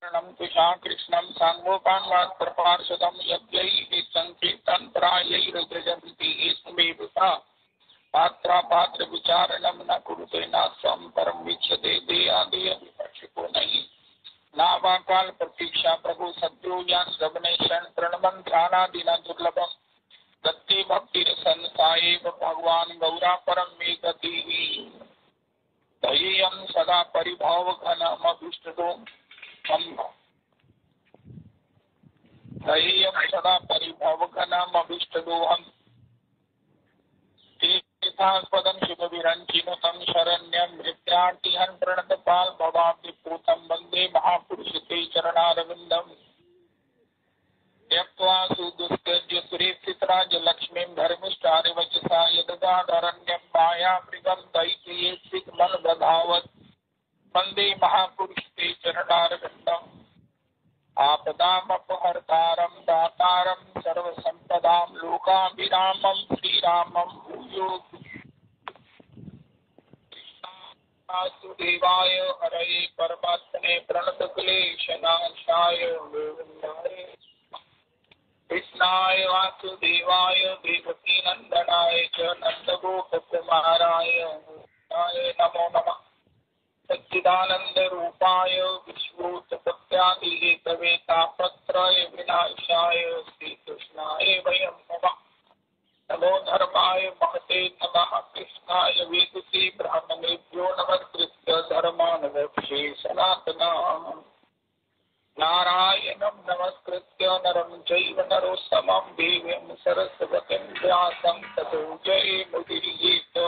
तुषा कृष्णं सांगोपान्वात्प्रपार्षदं यद्यैः संकीर्तनप्रायैर्जयन्ति स्मेवता पात्रविचारणं न कुरुते नास्तं परं वीक्षते देयादेयविपक्षिको नहि नावाकाल प्रतीक्षा प्रभु सद्यो या श्रवणे क्षण प्रणमं ध्यानादिना दुर्लभम् दत्ते भक्तिरसन्सायैव भगवान् गौरा परं मे गतिः दयेयं सदा परिभावघनमभीष्टदोम् दयेयं सदा परिभावघनमभीष्टदोहम् तीर्थास्पदं शुभविरञ्चिनुतं शरण्यं नित्यार्तिहं प्रणतपाल भवाब्धिपूतं वन्दे महापुरुषते चरणारविन्दम् त्यक्त्वा सुदुस्त्यज्य सुरेक्षितराजलक्ष्मीं धर्मिष्ठारिवचसा यदगाधरण्यं मायामृगं दैत्येत्सिकमनदधावत् वन्दे महापुरुषते चरणारविन्दम् आपदामपहर्तारं दातारं सर्वसम्पदां लोकाभिरामं श्रीरामं भूयो वासुदेवाय हरये परमात्मने प्रणतक्लेशनाशाय गोविन्दाय कृष्णाय वासुदेवाय देवकीनन्दनाय च नन्दगोपकुमाराय नमो नमः सच्चिदानंद रूपाय विश्वोत्पत्त्यादिहेतवे तापत्रय विनाशाय श्रीकृष्णाय वयं नमः नमो धर्माय महते नमः कृष्णाय वेदसे ब्राह्मणेभ्यो नमस्कृत्य धर्मानवक्षे सनातनम् नारायणं नमस्कृत्य नरं चैव नरोत्तमं देवीं सरस्वतीं व्यासं ततो जयमुदीरयेत्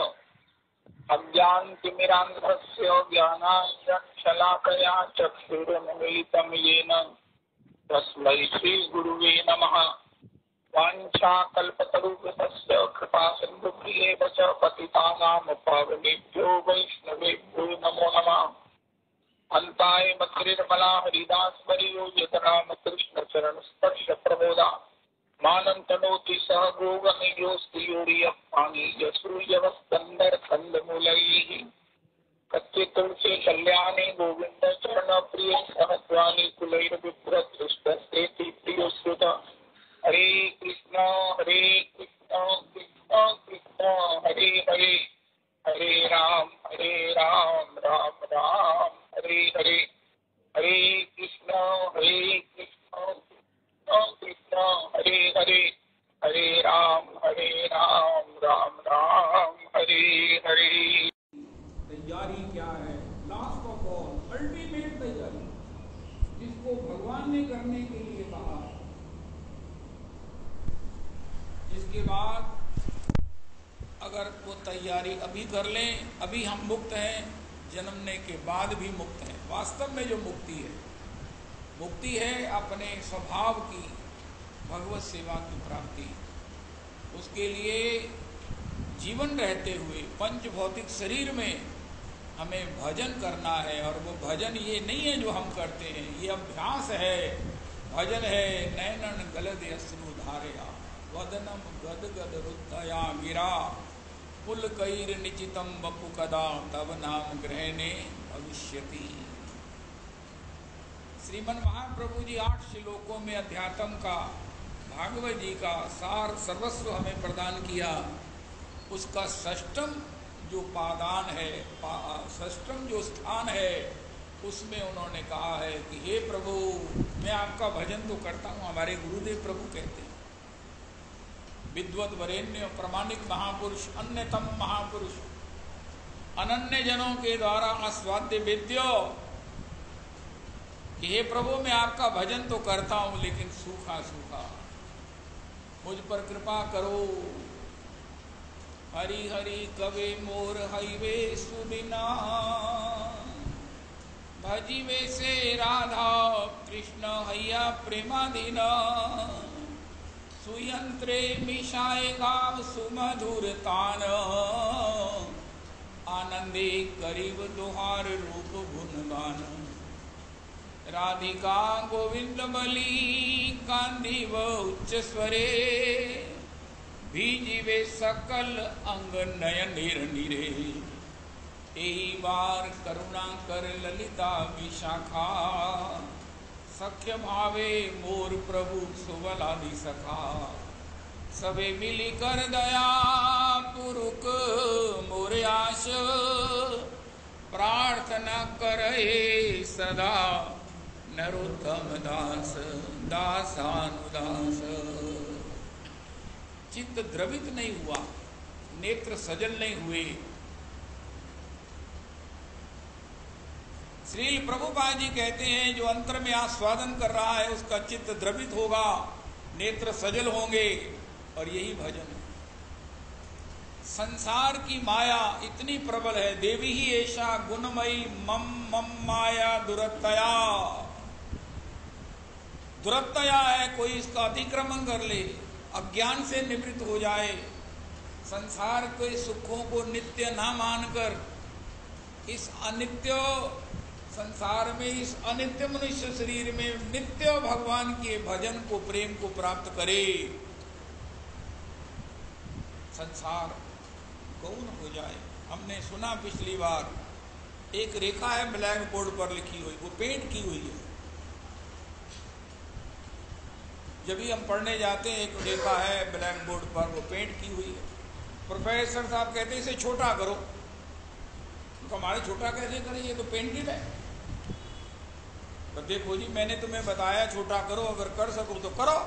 अज्ञानतिमिरान्धस्य ज्ञानाञ्जनशलाकया चक्षुरुन्मीलितं येन तस्मै श्रीगुरुवे नमः वाञ्छाकल्पतरुभ्यश्च कृपासिन्धुभ्येव च पतितानां पावनेभ्यो वैष्णवेभ्यो नमो नमः अन्ताय मत्रिर्मला हरिदासवर्यो यतरामकृष्णचरणस्पर्श प्रबोधा मानन्तनोति सह गोगणयोऽस्ति योर्यपाणि यश्रूयवस्कन्दरकन्दमूलैः कच्चे तुलसी कल्याणी गोविन्द चरणप्रिय सहस्राणि कुलैर्बिभ्रदृष्टस्तेति प्रियोऽस्युत हरे कृष्ण कृष्ण कृष्ण हरे हरे हरे राम राम राम हरे हरे हरे कृष्ण कृष्ण हरे हरे हरे राम राम राम हरे हरे। तैयारी क्या है? लास्ट ऑफ ऑल अल्टीमेट तैयारी जिसको भगवान ने करने के लिए कहा। इसके बाद अगर वो तैयारी अभी कर लें, अभी हम मुक्त हैं, जन्मने के बाद भी मुक्त हैं। वास्तव में जो मुक्ति है अपने स्वभाव की भगवत सेवा की प्राप्ति। उसके लिए जीवन रहते हुए पंच भौतिक शरीर में हमें भजन करना है। और वो भजन ये नहीं है जो हम करते हैं, ये अभ्यास है, भजन है। नैनन गलद अश्रु धारया वदनम गद गद रुद्धया गिरा पुल कैर निचितम बपु कदा तब नाम ग्रहणे भविष्यति। श्रीमन महाप्रभु जी 8 श्लोकों में अध्यात्म का, भागवत जी का सार सर्वस्व हमें प्रदान किया। उसका षष्ठम जो पादान है, षष्ठम जो स्थान है, उसमें उन्होंने कहा है कि हे प्रभु, मैं आपका भजन तो करता हूँ। हमारे गुरुदेव प्रभु कहते हैं, विद्वत वरेण्य प्रमाणिक महापुरुष, अन्यतम महापुरुष, अनन्य जनों के द्वारा आस्वाद्य वेद्यो, कि हे प्रभु, मैं आपका भजन तो करता हूं लेकिन सूखा सूखा, मुझ पर कृपा करो। हरि हरि कवे मोर हईवे सुदिना, भजीवे से राधा कृष्ण हैया प्रेमाधीना, सुयंत्रे मिशाए गाव सुमधुर तान, आनंदे करीब दोहार रूप गुणगान। राधिका गोविंद बली कांदीव उच्च स्वरे, भीजिवे सकल अंग नयन निरे। यही बार करुणा कर ललिता विशाखा, सख्य भावे मोर प्रभु सुबलादि सखा, सबे मिली कर दया पुरुक मोर आश, प्रार्थना करे सदा नरोत्तम दास दासानुदास। चित्त द्रवित नहीं हुआ, नेत्र सजल नहीं हुए। श्रील प्रभुपाद जी कहते हैं जो अंतर में आस्वादन कर रहा है उसका चित्त द्रवित होगा, नेत्र सजल होंगे, और यही भजन है। संसार की माया इतनी प्रबल है, देवी ही ऐसा गुणमयी मम मम माया दुरतया, दुरतया है, कोई इसका अतिक्रमण कर ले, अज्ञान से निवृत्त हो जाए, संसार के सुखों को नित्य ना मानकर इस अनित्य संसार में, इस अनित्य मनुष्य शरीर में नित्य भगवान के भजन को, प्रेम को प्राप्त करे, संसार गौण हो जाए। हमने सुना पिछली बार, एक रेखा है ब्लैक बोर्ड पर लिखी हुई, वो पेंट की हुई है। जब भी हम पढ़ने जाते हैं एक रेखा है ब्लैक बोर्ड पर, वो पेंट की हुई है। प्रोफेसर साहब कहते हैं इसे छोटा करो, तो हमारे छोटा कैसे करें, ये तो पेंटेड है। तो देखो जी मैंने तुम्हें बताया छोटा करो, अगर कर सको तो करो।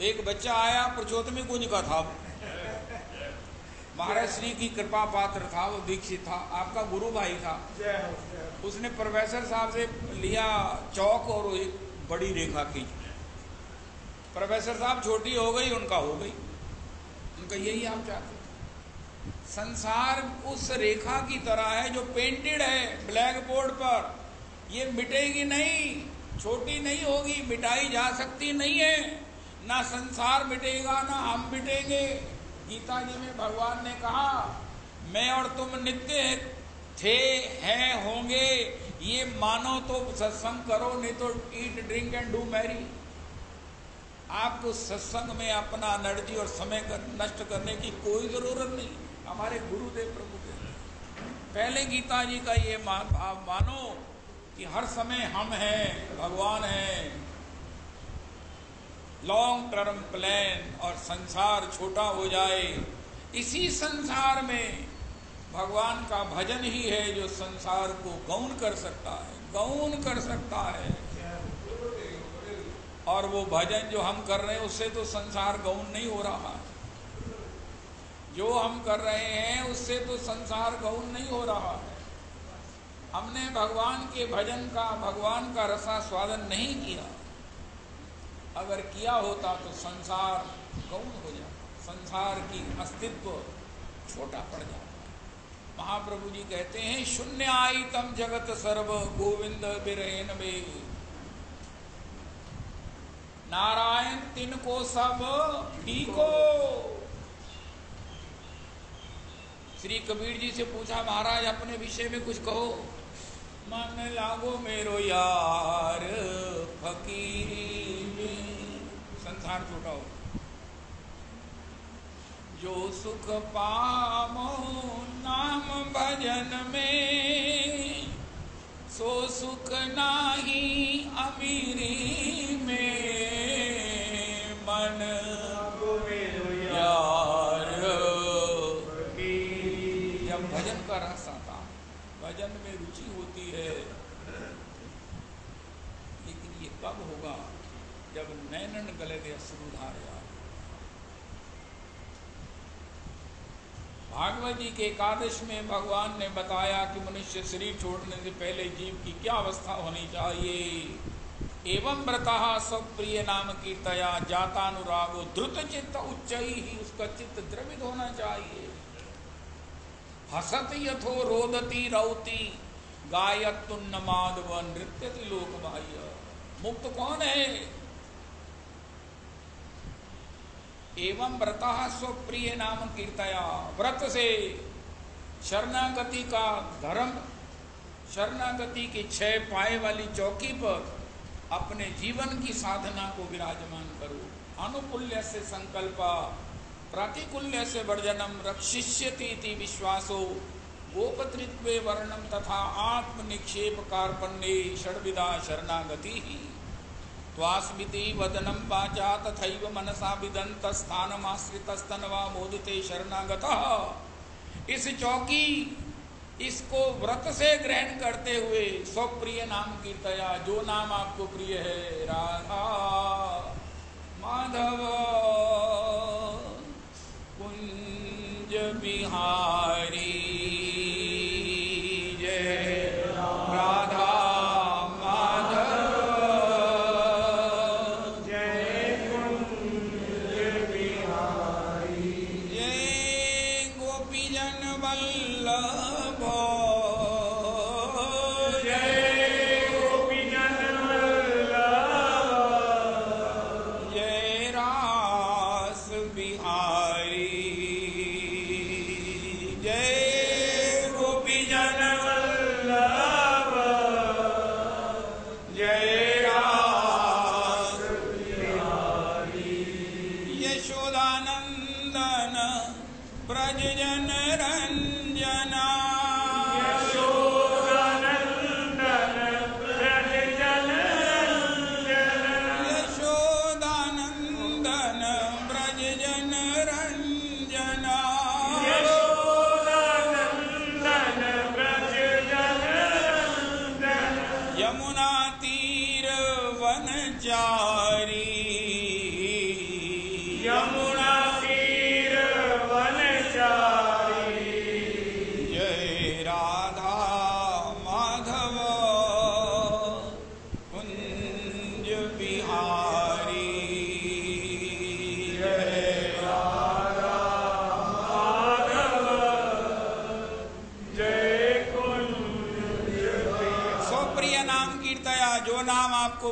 एक बच्चा आया पुरुषोत्तमी कुंज का था, महाराज श्री की कृपा पात्र था, वो दीक्षित था, आपका गुरु भाई था। उसने प्रोफेसर साहब से लिया चौक और एक बड़ी रेखा की। प्रोफेसर साहब छोटी हो गई, उनका हो गई, उनका यही आप चाहते। संसार उस रेखा की तरह है जो पेंटेड है ब्लैक बोर्ड पर, ये मिटेगी नहीं, छोटी नहीं होगी, मिटाई जा सकती नहीं है। ना संसार मिटेगा ना हम मिटेंगे। गीता जी में भगवान ने कहा मैं और तुम नित्य थे, हैं, होंगे, ये मानो तो सत्संग करो, नहीं तो eat drink and do merry. आपको सत्संग में अपना एनर्जी और समय नष्ट करने की कोई जरूरत नहीं। हमारे गुरुदेव प्रभु के पहले गीता जी का ये भाव मानो कि हर समय हम हैं, भगवान हैं, लॉन्ग टर्म प्लान, और संसार छोटा हो जाए। इसी संसार में भगवान का भजन ही है जो संसार को गौण कर सकता है, गौण कर सकता है। और वो भजन जो हम कर रहे हैं उससे तो संसार गौण नहीं हो रहा है, जो हम कर रहे हैं उससे तो संसार गौण नहीं हो रहा है। हमने भगवान के भजन का, भगवान का रसास्वादन नहीं किया। अगर किया होता तो संसार गौण हो जाता, संसार की अस्तित्व छोटा पड़ जाता। महाप्रभु जी कहते हैं शून्य आई तम जगत सर्व गोविंद बिरहन में, नारायण तिनको सब ठीको। श्री कबीर जी से पूछा महाराज अपने विषय में कुछ कहो। मन लागो मेरो यार फकीरी में, संसार छोटा हो। जो सुख पामो नाम भजन में, सो सुख नाही अमीरी में। मन यार जब भजन का रस आता, भजन में रुचि होती है, लेकिन ये कब होगा जब नैनन गले के अश्रुधार आए। भागवत जी के एकादश में भगवान ने बताया कि मनुष्य शरीर छोड़ने से पहले जीव की क्या अवस्था होनी चाहिए। एवं व्रतः स्वप्रिय नाम कीर्तया जातानुरागो द्रुत चित्त उच्चई ही, उसका चित्त द्रवित होना चाहिए। हसत यथो रोदती रौती गायत्ुन्नमाद व नृत्यति लोक बाह्य। मुक्त कौन है? एवं व्रतः स्वप्रिय नाम कीर्तया, व्रत से शरणागति का धर्म, शरणागति के 6 पाए वाली चौकी पर अपने जीवन की साधना को विराजमान करो। अनुकूल्य से संकल्प, प्रतिकूल्य से वर्जनम, रक्षिष्यति इति विश्वासो, गोपतृत्वे वर्णम तथा आत्मनिक्षेप कार्पण्ये षड्विधा शरणागति त्वास्मिति वदनं वाचा तथैव मनसा विदन्तस्थानमाश्रितस्तनवा मोदते शरणागतः। इस चौकी इसको व्रत से ग्रहण करते हुए स्वप्रिय नाम कीर्तया, जो नाम आपको प्रिय है, राधा माधव कुंज बिहारी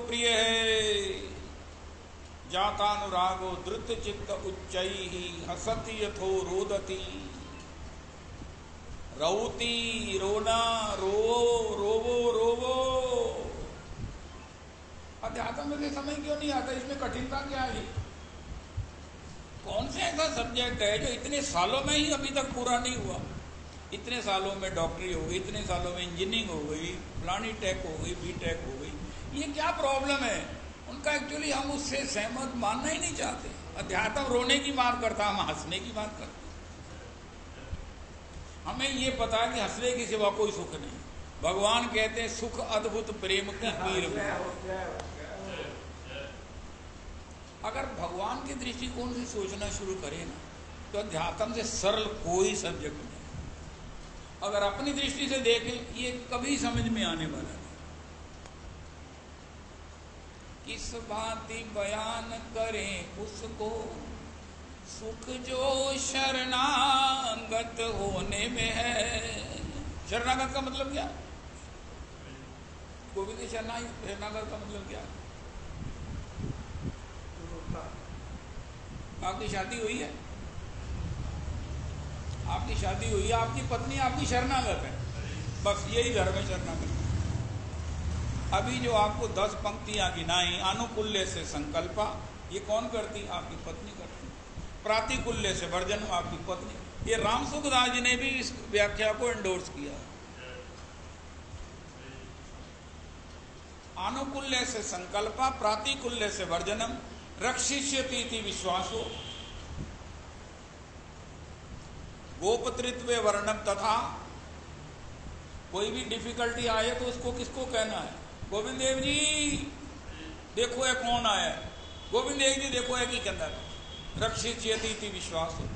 प्रिय है। जातानुरागो धृत चित्त उच्चैहि हसति यथो रोदति रौती रोना रोवो रोवो। अध्यात्म के समय क्यों नहीं आता? इसमें कठिनता क्या है? कौन से ऐसा सब्जेक्ट है जो इतने सालों में ही अभी तक पूरा नहीं हुआ? इतने सालों में डॉक्टरी हो गई, इतने सालों में इंजीनियरिंग हो गई, फलानी टेक हो गई, बीटेक हो गई। ये क्या प्रॉब्लम है उनका? एक्चुअली हम उससे सहमत मानना ही नहीं चाहते। अध्यात्म रोने की बात करता, हम हंसने की बात करते। हमें ये पता है कि हंसने की सिवा कोई सुख नहीं। भगवान कहते हैं सुख अद्भुत प्रेम की पीर में। अगर भगवान के दृष्टिकोण से सोचना शुरू करें ना, तो अध्यात्म से सरल कोई सब्जेक्ट नहीं। अगर अपनी दृष्टि से देखें, ये कभी समझ में आने वाला नहीं। किस भांति बयान करें उसको, सुख जो शरणागत होने में है। शरणागत का मतलब क्या? गोविंद शरणागत का मतलब क्या? आपकी शादी हुई है, आपकी शादी हुई है, आपकी पत्नी आपकी शरणागत है, बस यही धर्म है शरणागत। अभी जो आपको 10 पंक्तियां गिनाई, आनुकूल्य से संकल्पा, ये कौन करती? आपकी पत्नी करती। प्रातिकूल्य से वर्जन, आपकी पत्नी। ये राम सुखदास जी ने भी इस व्याख्या को एंडोर्स किया। आनुकूल्य से संकल्पा, प्रातिकूल्य से वर्जनम, रक्षिष्यति इति विश्वासो, गोपतृत्वे वर्णम तथा। कोई भी डिफिकल्टी आए तो उसको किसको कहना है? गोविंद देव जी देखो है कौन आया है, गोविंद देव जी देखो है कि अंदर। रक्षिष्यति इति विश्वासो,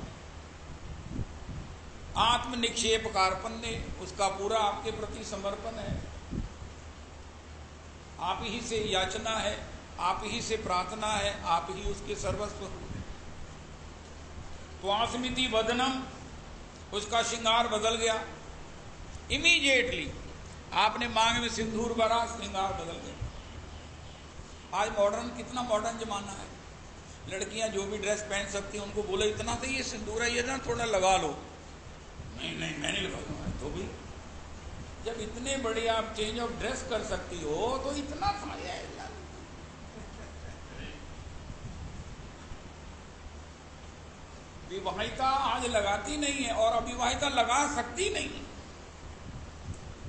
आत्म निक्षेप कार्पण्य, उसका पूरा आपके प्रति समर्पण है। आप ही से याचना है, आप ही से प्रार्थना है, आप ही उसके सर्वस्व। त्वास्मिति वदनम, उसका श्रृंगार बदल गया इमीडिएटली। आपने मांग में सिंदूर भरा, श्रृंगार बदल गया। आज मॉडर्न, कितना मॉडर्न जमाना है। लड़कियां जो भी ड्रेस पहन सकती हैं, उनको बोले इतना तो ये सिंदूर है, ये ना थोड़ा लगा लो। नहीं नहीं मैं नहीं लगाऊंगा। तो भी जब इतने बड़े आप चेंज ऑफ ड्रेस कर सकती हो तो इतना था। विवाहिता आज लगाती नहीं है और अविवाहिता लगा सकती नहीं।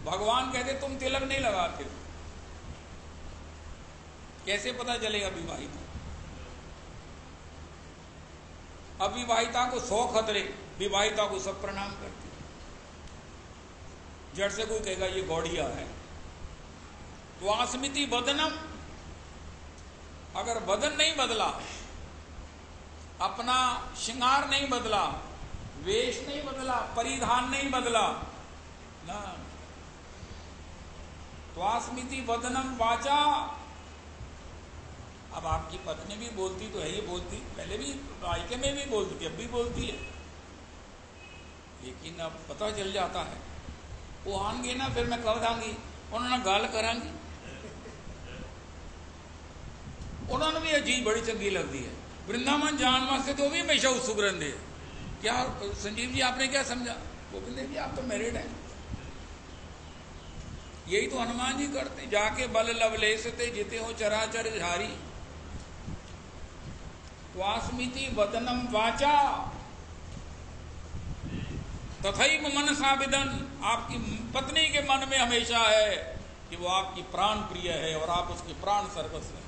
भगवान कहते तुम तिलक नहीं लगाते, कैसे पता चलेगा विवाहिता? अविवाहिता को 100 खतरे, विवाहिता को सब प्रणाम करती। जड़ से कोई कहेगा ये गौड़िया है। तो आस्मिति बदनम, अगर बदन नहीं बदला, अपना श्रृंगार नहीं बदला, वेश नहीं बदला, परिधान नहीं बदला ना, तो आस्मिति बदनम वाचा। अब आपकी पत्नी भी बोलती तो है, ये बोलती, पहले भी मायके में भी बोलती थी, अब भी बोलती है, लेकिन अब पता चल जाता है। वो आएंगे ना, फिर मैं कह दांगी उन्होंने गाल करांगी, उन्होंने भी ये चीज बड़ी चंगी लगती है। वृंदावन जान वास्ते तो भी हमेशा उत्सुक रहते हैं। क्या संजीव जी आपने क्या समझा? गोविंद जी आप तो मैरिड हैं। यही तो हनुमान जी करते, जाके बल लवलेश ते जिते हो चराचर झारी, वास्मिति वदनम वाचा तथैव मनसा विदन। आपकी पत्नी के मन में हमेशा है कि वो आपकी प्राण प्रिय है और आप उसकी प्राण सर्वस्व है।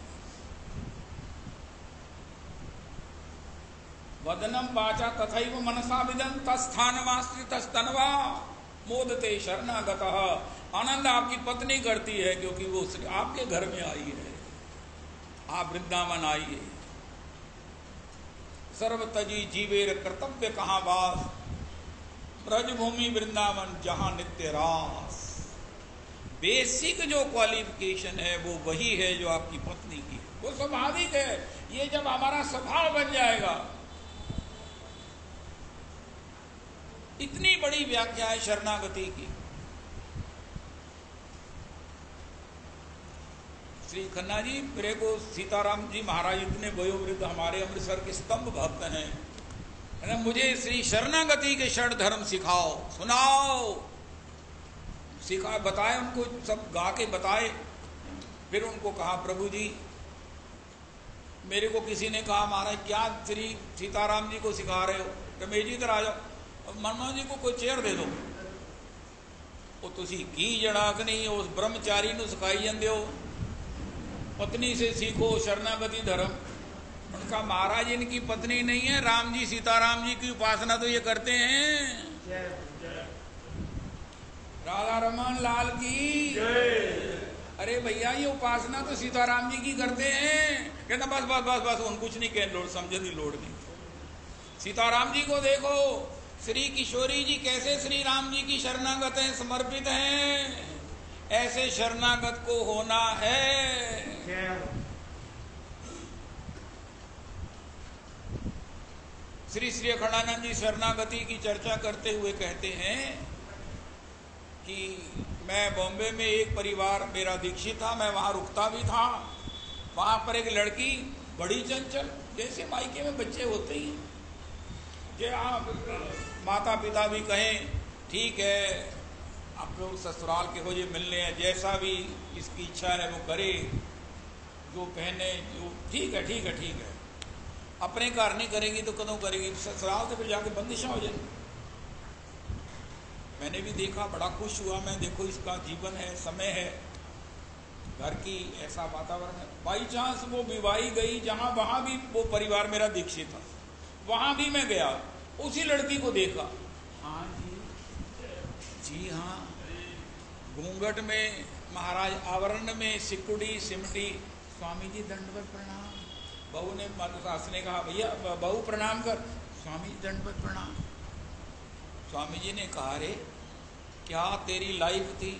वदनम वाचा तथैव मनसा विदन तस्थानवास्ति तस्तनवा मोदते शरणागतः। आनंद आपकी पत्नी करती है क्योंकि वो आपके घर में आई है, आप वृंदावन आई है। सर्वतजी जीवेर कर्तव्य कहाँ वास, ब्रजभूमि वृंदावन जहां नित्य रास। बेसिक जो क्वालिफिकेशन है वो वही है जो आपकी पत्नी की है, वो स्वाभाविक है। ये जब हमारा स्वभाव बन जाएगा। इतनी बड़ी व्याख्या है शरणागति की। श्री खन्ना जी, मेरे को सीताराम जी महाराज इतने वयोवृद्ध हमारे अमृतसर के स्तंभ भक्त हैं, मुझे श्री शरणागति के षड धर्म सिखाओ, सुनाओ, सिखा बताए उनको, सब गा के बताए। फिर उनको कहा प्रभु जी, मेरे को किसी ने कहा महाराज क्या श्री सीताराम जी को सिखा रहे हो? रमेश जी इधर आ जाओ, मनमोहन जी को कोई चेयर दे दो। वो तुसी की जड़ाक नहीं, उस ब्रह्मचारी ਨੂੰ सिखाई ਜਾਂਦੇ हो, पत्नी से सीखो शरणागति धर्म। उनका महाराज इनकी पत्नी नहीं है, राम जी सीताराम जी की उपासना तो ये करते हैं। राधा रमन लाल की। अरे भैया ये उपासना तो सीताराम जी की करते हैं। कहना बस बस बस बस उन कुछ नहीं कह लोड, समझे नहीं लोड नहीं। सीताराम जी को देखो, श्री किशोरी जी कैसे श्री राम जी की शरणागत हैं, समर्पित हैं। ऐसे शरणागत को होना है। श्री श्री अखंडानंद जी शरणागति की चर्चा करते हुए कहते हैं कि मैं बॉम्बे में एक परिवार मेरा दीक्षित था, मैं वहां रुकता भी था। वहां पर एक लड़की बड़ी चंचल, जैसे मायके में बच्चे होते ही, जो आप माता पिता भी कहें ठीक है आप लोग ससुराल के हो जे मिलने हैं, जैसा भी इसकी इच्छा है वो करे, जो पहने जो ठीक है ठीक है ठीक है। अपने घर नहीं करेगी तो कदों करेगी? ससुराल से फिर जाके बंदिशा हो जाएगी। मैंने भी देखा, बड़ा खुश हुआ मैं, देखो इसका जीवन है, समय है, घर की ऐसा वातावरण है। बाई चांस वो विवाही गई जहां, वहां भी वो परिवार मेरा दीक्षित था, वहां भी मैं गया, उसी लड़की को देखा। हाँ जी हाँ, घूंघट में महाराज, आवरण में सिकुड़ी सिमटी, स्वामी जी दंडवत प्रणाम। बहू ने, सास ने कहा भैया बहू प्रणाम कर, स्वामी जी दंडवत प्रणाम। स्वामी जी ने कहा रे क्या तेरी लाइफ थी,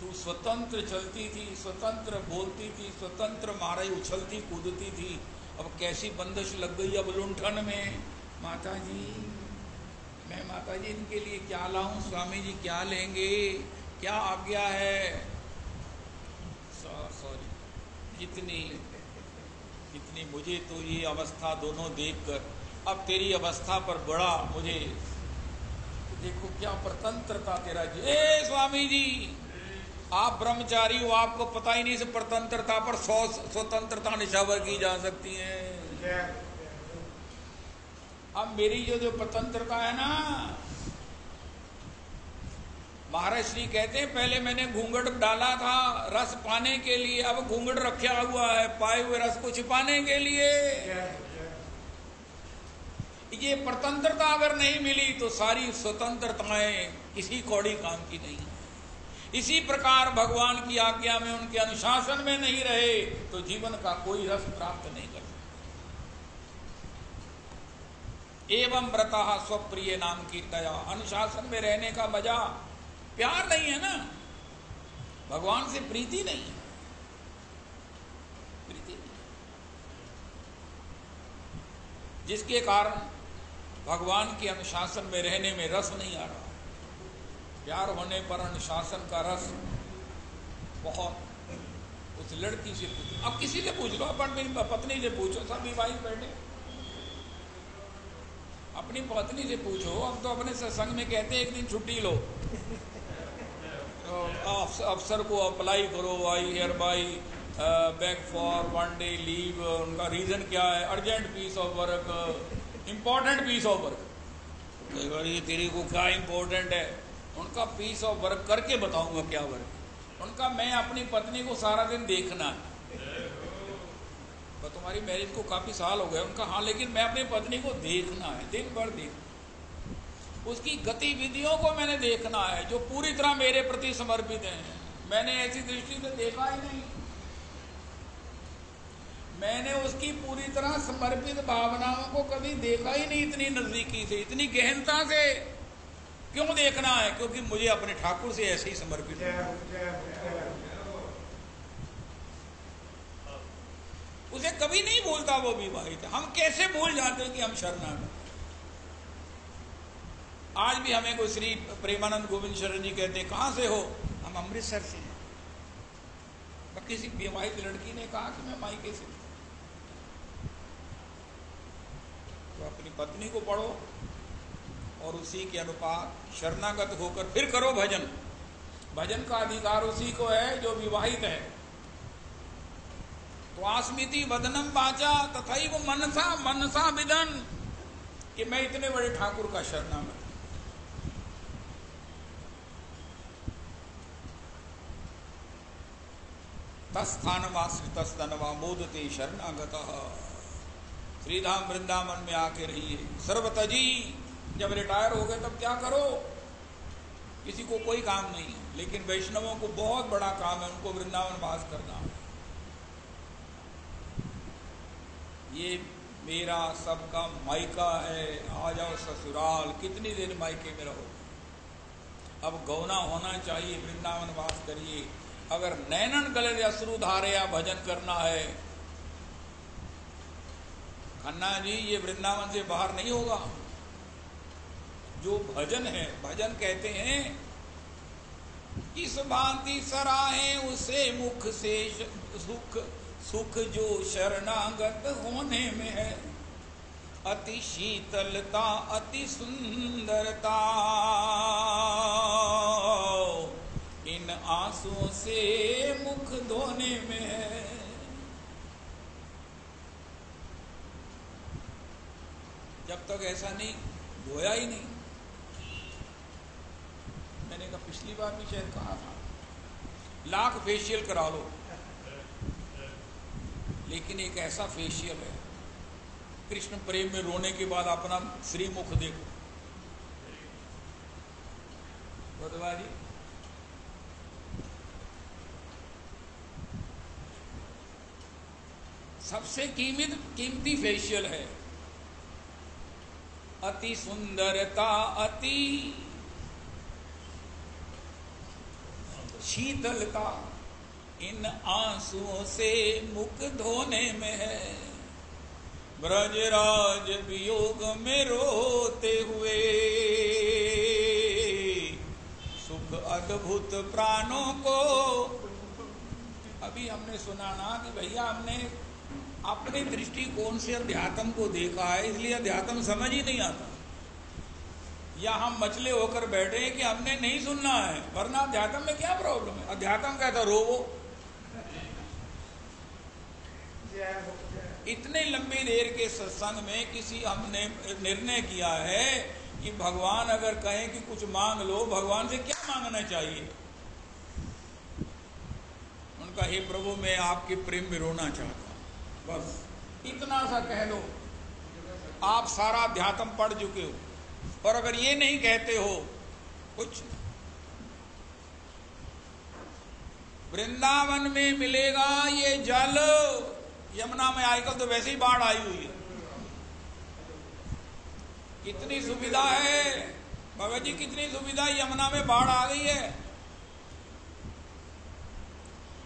तू स्वतंत्र चलती थी, स्वतंत्र बोलती थी, स्वतंत्र महाराज उछलती कूदती थी, अब कैसी बंदिश लग गई अब लुंठन में। माता जी, मैं माता जी इनके लिए क्या लाऊं? स्वामी जी क्या लेंगे, क्या आज्ञा है? सॉरी, इतनी मुझे तो ये अवस्था दोनों देखकर, अब तेरी अवस्था पर बड़ा मुझे, देखो क्या प्रतंत्रता तेरा जी। ए स्वामी जी, आप ब्रह्मचारी हो, आपको पता ही नहीं, से प्रतंत्रता पर 100 स्वतंत्रता निछावर की जा सकती है। अब मेरी जो स्वतंत्रता है ना, महाराज श्री कहते हैं पहले मैंने घूंघट डाला था रस पाने के लिए, अब घूंघट रखा हुआ है पाए हुए रस को छिपाने के लिए। ये स्वतंत्रता अगर नहीं मिली तो सारी स्वतंत्रताएं किसी कौड़ी काम की नहीं है। इसी प्रकार भगवान की आज्ञा में, उनके अनुशासन में नहीं रहे तो जीवन का कोई रस प्राप्त नहीं कर सकते। एवं व्रता स्वप्रिय नाम की दया, अनुशासन में रहने का मजा प्यार नहीं है ना, भगवान से प्रीति नहीं है, प्रीति नहीं, जिसके कारण भगवान के अनुशासन में रहने में रस नहीं आ रहा। प्यार होने पर अनुशासन का रस बहुत। उस लड़की से पूछो, अब किसी से पूछ लो, अपनी पत्नी से पूछो, सब विवाहित बैठे, अपनी पत्नी से पूछो। अब तो अपने सत्संग में कहते हैं एक दिन छुट्टी लो, तो अफसर को अप्लाई करो, I hereby beg for 1 day leave. उनका रीजन क्या है? Urgent piece of work, important piece of work. कई बार ये तेरे को क्या इंपॉर्टेंट है? उनका पीस ऑफ वर्क करके बताऊंगा क्या वर्क। उनका मैं अपनी पत्नी को सारा दिन देखना है। तो तुम्हारी मैरिज को काफी साल हो गए। उनका हाँ, लेकिन मैं अपनी पत्नी को देखना है, दिन भर देखना, उसकी गतिविधियों को मैंने देखना है जो पूरी तरह मेरे प्रति समर्पित हैं। मैंने ऐसी दृष्टि से देखा ही नहीं, मैंने उसकी पूरी तरह समर्पित भावनाओं को कभी देखा ही नहीं, इतनी नजदीकी से, इतनी गहनता से। क्यों देखना है? क्योंकि मुझे अपने ठाकुर से ऐसे ही समर्पित है। उसे कभी नहीं भूलता वो विवाहित है। हम कैसे भूल जाते हैं कि हम शरणागत। आज भी हमें कोई श्री प्रेमानंद गोविंद शरण जी कहते हैं कहां से हो? हम अमृतसर से हैं। किसी विवाहित लड़की ने कहा कि मैं मायके से। तो अपनी पत्नी को पढ़ो और उसी के अनुपात शरणागत होकर फिर करो भजन। भजन का अधिकार उसी को है जो विवाहित है। तो आस्मिति वदनम वाचा तथैव मनसा मनसा विदन, कि मैं इतने बड़े ठाकुर का शरणागत। तस्थानवाश्रितस्तनवा मोदते शरणागतः। श्रीधाम वृंदावन में आके रहिए सर्वतजी। जब रिटायर हो गए तब क्या करो? किसी को कोई काम नहीं है, लेकिन वैष्णवों को बहुत बड़ा काम है, उनको वृंदावन वास करना। ये मेरा सबका मायका है, आ जाओ ससुराल। कितनी देर मायके में रहो? अब गौना होना चाहिए, वृंदावन वास करिए। अगर नैनन गले अश्रु धारे या भजन करना है, खन्ना जी, ये वृंदावन से बाहर नहीं होगा। जो भजन है, भजन कहते हैं इस भांति सराहे उसे मुख से सुख, सुख जो शरणागत होने में है। अति शीतलता अति सुंदरता इन आंसुओं से मुख धोने में है। जब तक ऐसा नहीं धोया ही नहीं। मैंने कहा पिछली बार भी शायद कहा था, लाख फेशियल करा लो, लेकिन एक ऐसा फेशियल है, कृष्ण प्रेम में रोने के बाद अपना श्रीमुख देखो। बदवा जी, सबसे कीमती फेशियल है। अति सुंदरता अति शीतलता इन आंसुओं से मुख धोने में है। ब्रजराज वियोग में रोते हुए सुख अद्भुत प्राणों को। अभी हमने सुना ना कि भैया हमने अपने दृष्टिकोण से अध्यात्म को देखा है, इसलिए अध्यात्म समझ ही नहीं आता। या हम मचले होकर बैठे हैं कि हमने नहीं सुनना है, वरना अध्यात्म में क्या प्रॉब्लम है? अध्यात्म कहता रोवो। इतने लंबी देर के सत्संग में किसी हमने निर्णय किया है कि भगवान अगर कहें कि कुछ मांग लो, भगवान से क्या मांगना चाहिए? उनका, हे प्रभु मैं आपके प्रेम में रोना चाहता हूं, बस इतना सा कह लो, आप सारा अध्यात्म पढ़ चुके हो। और अगर ये नहीं कहते हो, कुछ वृंदावन में मिलेगा ये जल। यमुना में आजकल तो वैसे ही बाढ़ आई हुई है, कितनी सुविधा है भगत जी, कितनी सुविधा, यमुना में बाढ़ आ गई है।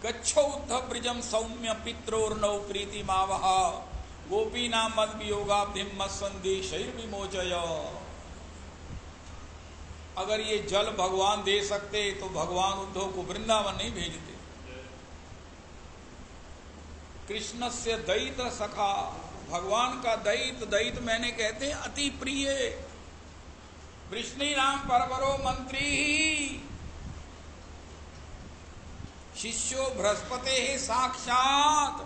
गच्छो उद्धव ब्रिजम सौम्य पित्रोर्नौ प्रीति मावह गोपीनां मद वियोगाब्धिम मत्संदेशैर विमोचय। अगर ये जल भगवान दे सकते तो भगवान उद्धव को वृंदावन नहीं भेजते। कृष्णस्य दैत सखा, भगवान का दैत, दैत मैंने कहते हैं अति प्रिय। वृष्णि नाम परवरो मंत्री, शिष्यो बृहस्पते साक्षात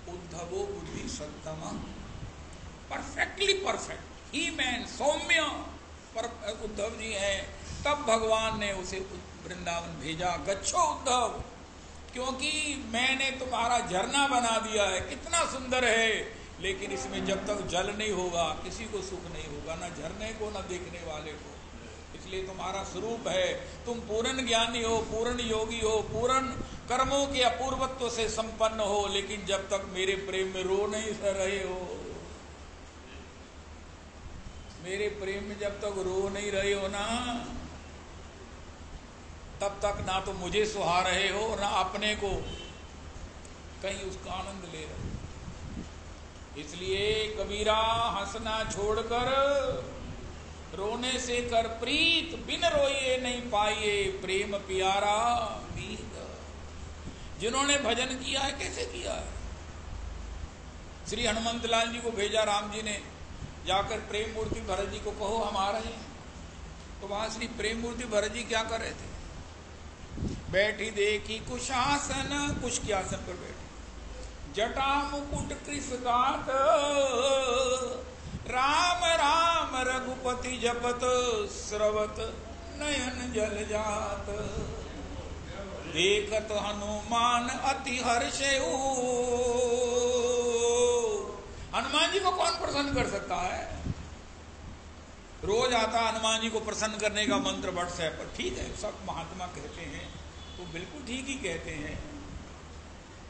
उद्धवो बुद्धि सत्तम। परफेक्टली परफेक्ट, ही मैन, सौम्य उद्धव जी हैं। तब भगवान ने उसे वृंदावन भेजा। गच्छो उद्धव, क्योंकि मैंने तुम्हारा झरना बना दिया है, कितना सुंदर है, लेकिन इसमें जब तक जल नहीं होगा किसी को सुख नहीं होगा, ना झरने को ना देखने वाले को। इसलिए तुम्हारा स्वरूप है, तुम पूर्ण ज्ञानी हो, पूर्ण योगी हो, पूर्ण कर्मों के अपूर्वत्व से संपन्न हो, लेकिन जब तक मेरे प्रेम में रो नहीं रहे हो, मेरे प्रेम में जब तक रो नहीं रहे हो ना, तब तक ना तो मुझे सुहा रहे हो ना अपने को कहीं उसका आनंद ले रहे हो। इसलिए कबीरा हंसना छोड़कर रोने से कर प्रीत, बिन रोइए नहीं पाइए प्रेम प्यारा मीत। जिन्होंने भजन किया है, कैसे किया है? श्री हनुमंत लाल जी को भेजा राम जी ने, जाकर प्रेम मूर्ति भरत जी को कहो हम आ रहे हैं। तो वहां श्री प्रेम मूर्ति भरत जी क्या कर रहे थे? बैठी देखी कुशासन, कुश के आसन पर बैठी, जटा मुकुट कृष गात, राम राम रघुपति जपत, श्रवत नयन जल जात। देखत हनुमान अति हर्षेउ। हनुमान जी को कौन प्रसन्न कर सकता है? रोज आता हनुमान जी को प्रसन्न करने का मंत्र व्हाट्सएप पर, ठीक है, सब महात्मा कहते हैं तो बिल्कुल ठीक ही कहते हैं,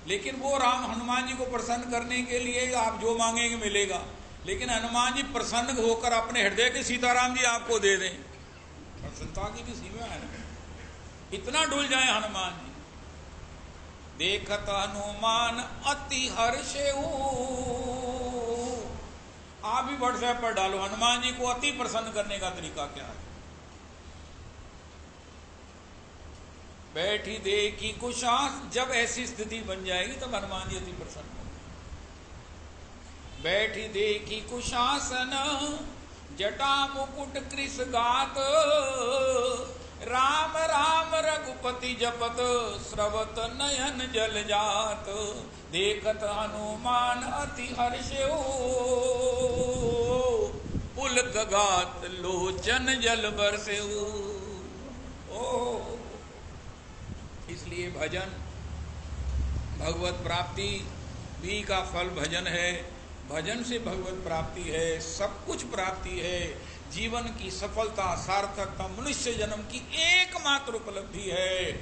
लेकिन वो राम हनुमान जी को प्रसन्न करने के लिए आप जो मांगेंगे मिलेगा, लेकिन हनुमान जी प्रसन्न होकर अपने हृदय के सीताराम जी आपको दे दें, प्रसन्नता की भी सीमा है। इतना डुल जाए हनुमान जी। देखत हनुमान अति हर्षेउ। आप भी व्हाट्सएप पर डालो हनुमान जी को अति प्रसन्न करने का तरीका क्या है। बैठी देखी कुशास, जब ऐसी स्थिति बन जाएगी तब हनुमान जी अति प्रसन्न होंगे। बैठी देखी कुशासन, जटा मुकुट कृष गात, राम राम रघुपति जपत, श्रवत नयन जल जात। देखत हनुमान अति हर्षेउ, पुलक गात लोचन जल बरसेउ। ओ इसलिए भजन, भगवत प्राप्ति भी का फल भजन है। भजन से भगवत प्राप्ति है, सब कुछ प्राप्ति है। जीवन की सफलता, सार्थकता, मनुष्य जन्म की एकमात्र उपलब्धि है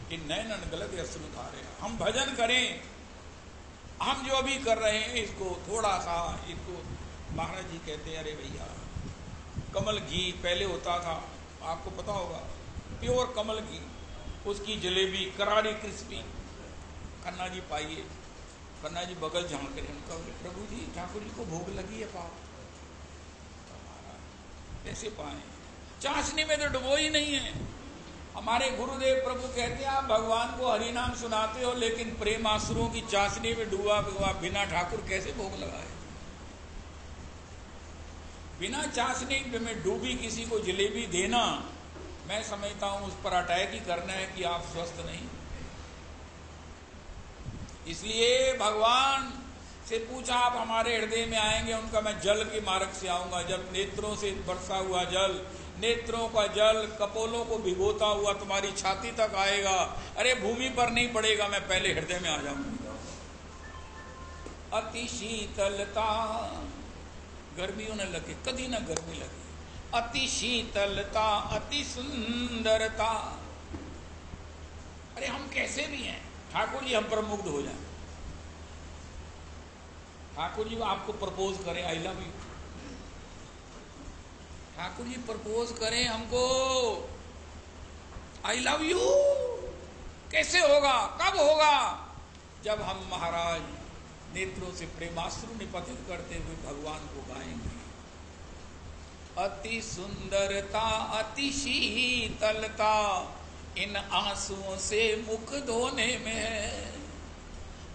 कि नैनन गलत अश्रु धारे। हम भजन करें, हम जो अभी कर रहे हैं इसको थोड़ा सा, इसको महाराज जी कहते हैं, अरे भैया कमल घी पहले होता था, आपको पता होगा, प्योर कमल घी, उसकी जलेबी करारी क्रिस्पी। खन्ना जी पाइए, खन्ना जी बगल झांक रहे, उनका प्रभु जी ठाकुर जी को भोग लगी है पाप, कैसे पाए? चाशनी में तो डुबो ही नहीं है। हमारे गुरुदेव प्रभु कहते हैं आप भगवान को हरि नाम सुनाते हो, लेकिन प्रेम आंसुओं की चाशनी में डूबा हुआ बिना ठाकुर कैसे भोग लगाए? बिना चाशनी में डूबी किसी को जलेबी देना, मैं समझता हूं उस पर अटैक ही करना है कि आप स्वस्थ नहीं। इसलिए भगवान से पूछा, आप हमारे हृदय में आएंगे? उनका, मैं जल के मार्ग से आऊंगा। जब नेत्रों से बरसा हुआ जल, नेत्रों का जल कपोलों को भिगोता हुआ तुम्हारी छाती तक आएगा, अरे भूमि पर नहीं पड़ेगा, मैं पहले हृदय में आ जाऊंगा। अति शीतलता, गर्मी होने लगे, कभी ना गर्मी लगी। अति शीतलता, अति सुंदरता। अरे हम कैसे भी हैं ठाकुर जी, हम पर मुग्ध हो जाए। ठाकुर जी आपको प्रपोज करें, I love you, Thakur ji propose करें हमको, आई लव यू, कैसे होगा, कब होगा? जब हम महाराज नेत्रों से प्रेमाश्रु निपतित करते हुए भगवान को गाएंगे। अति सुंदरता, अति शीतलता, इन आंसुओं से मुख धोने में है।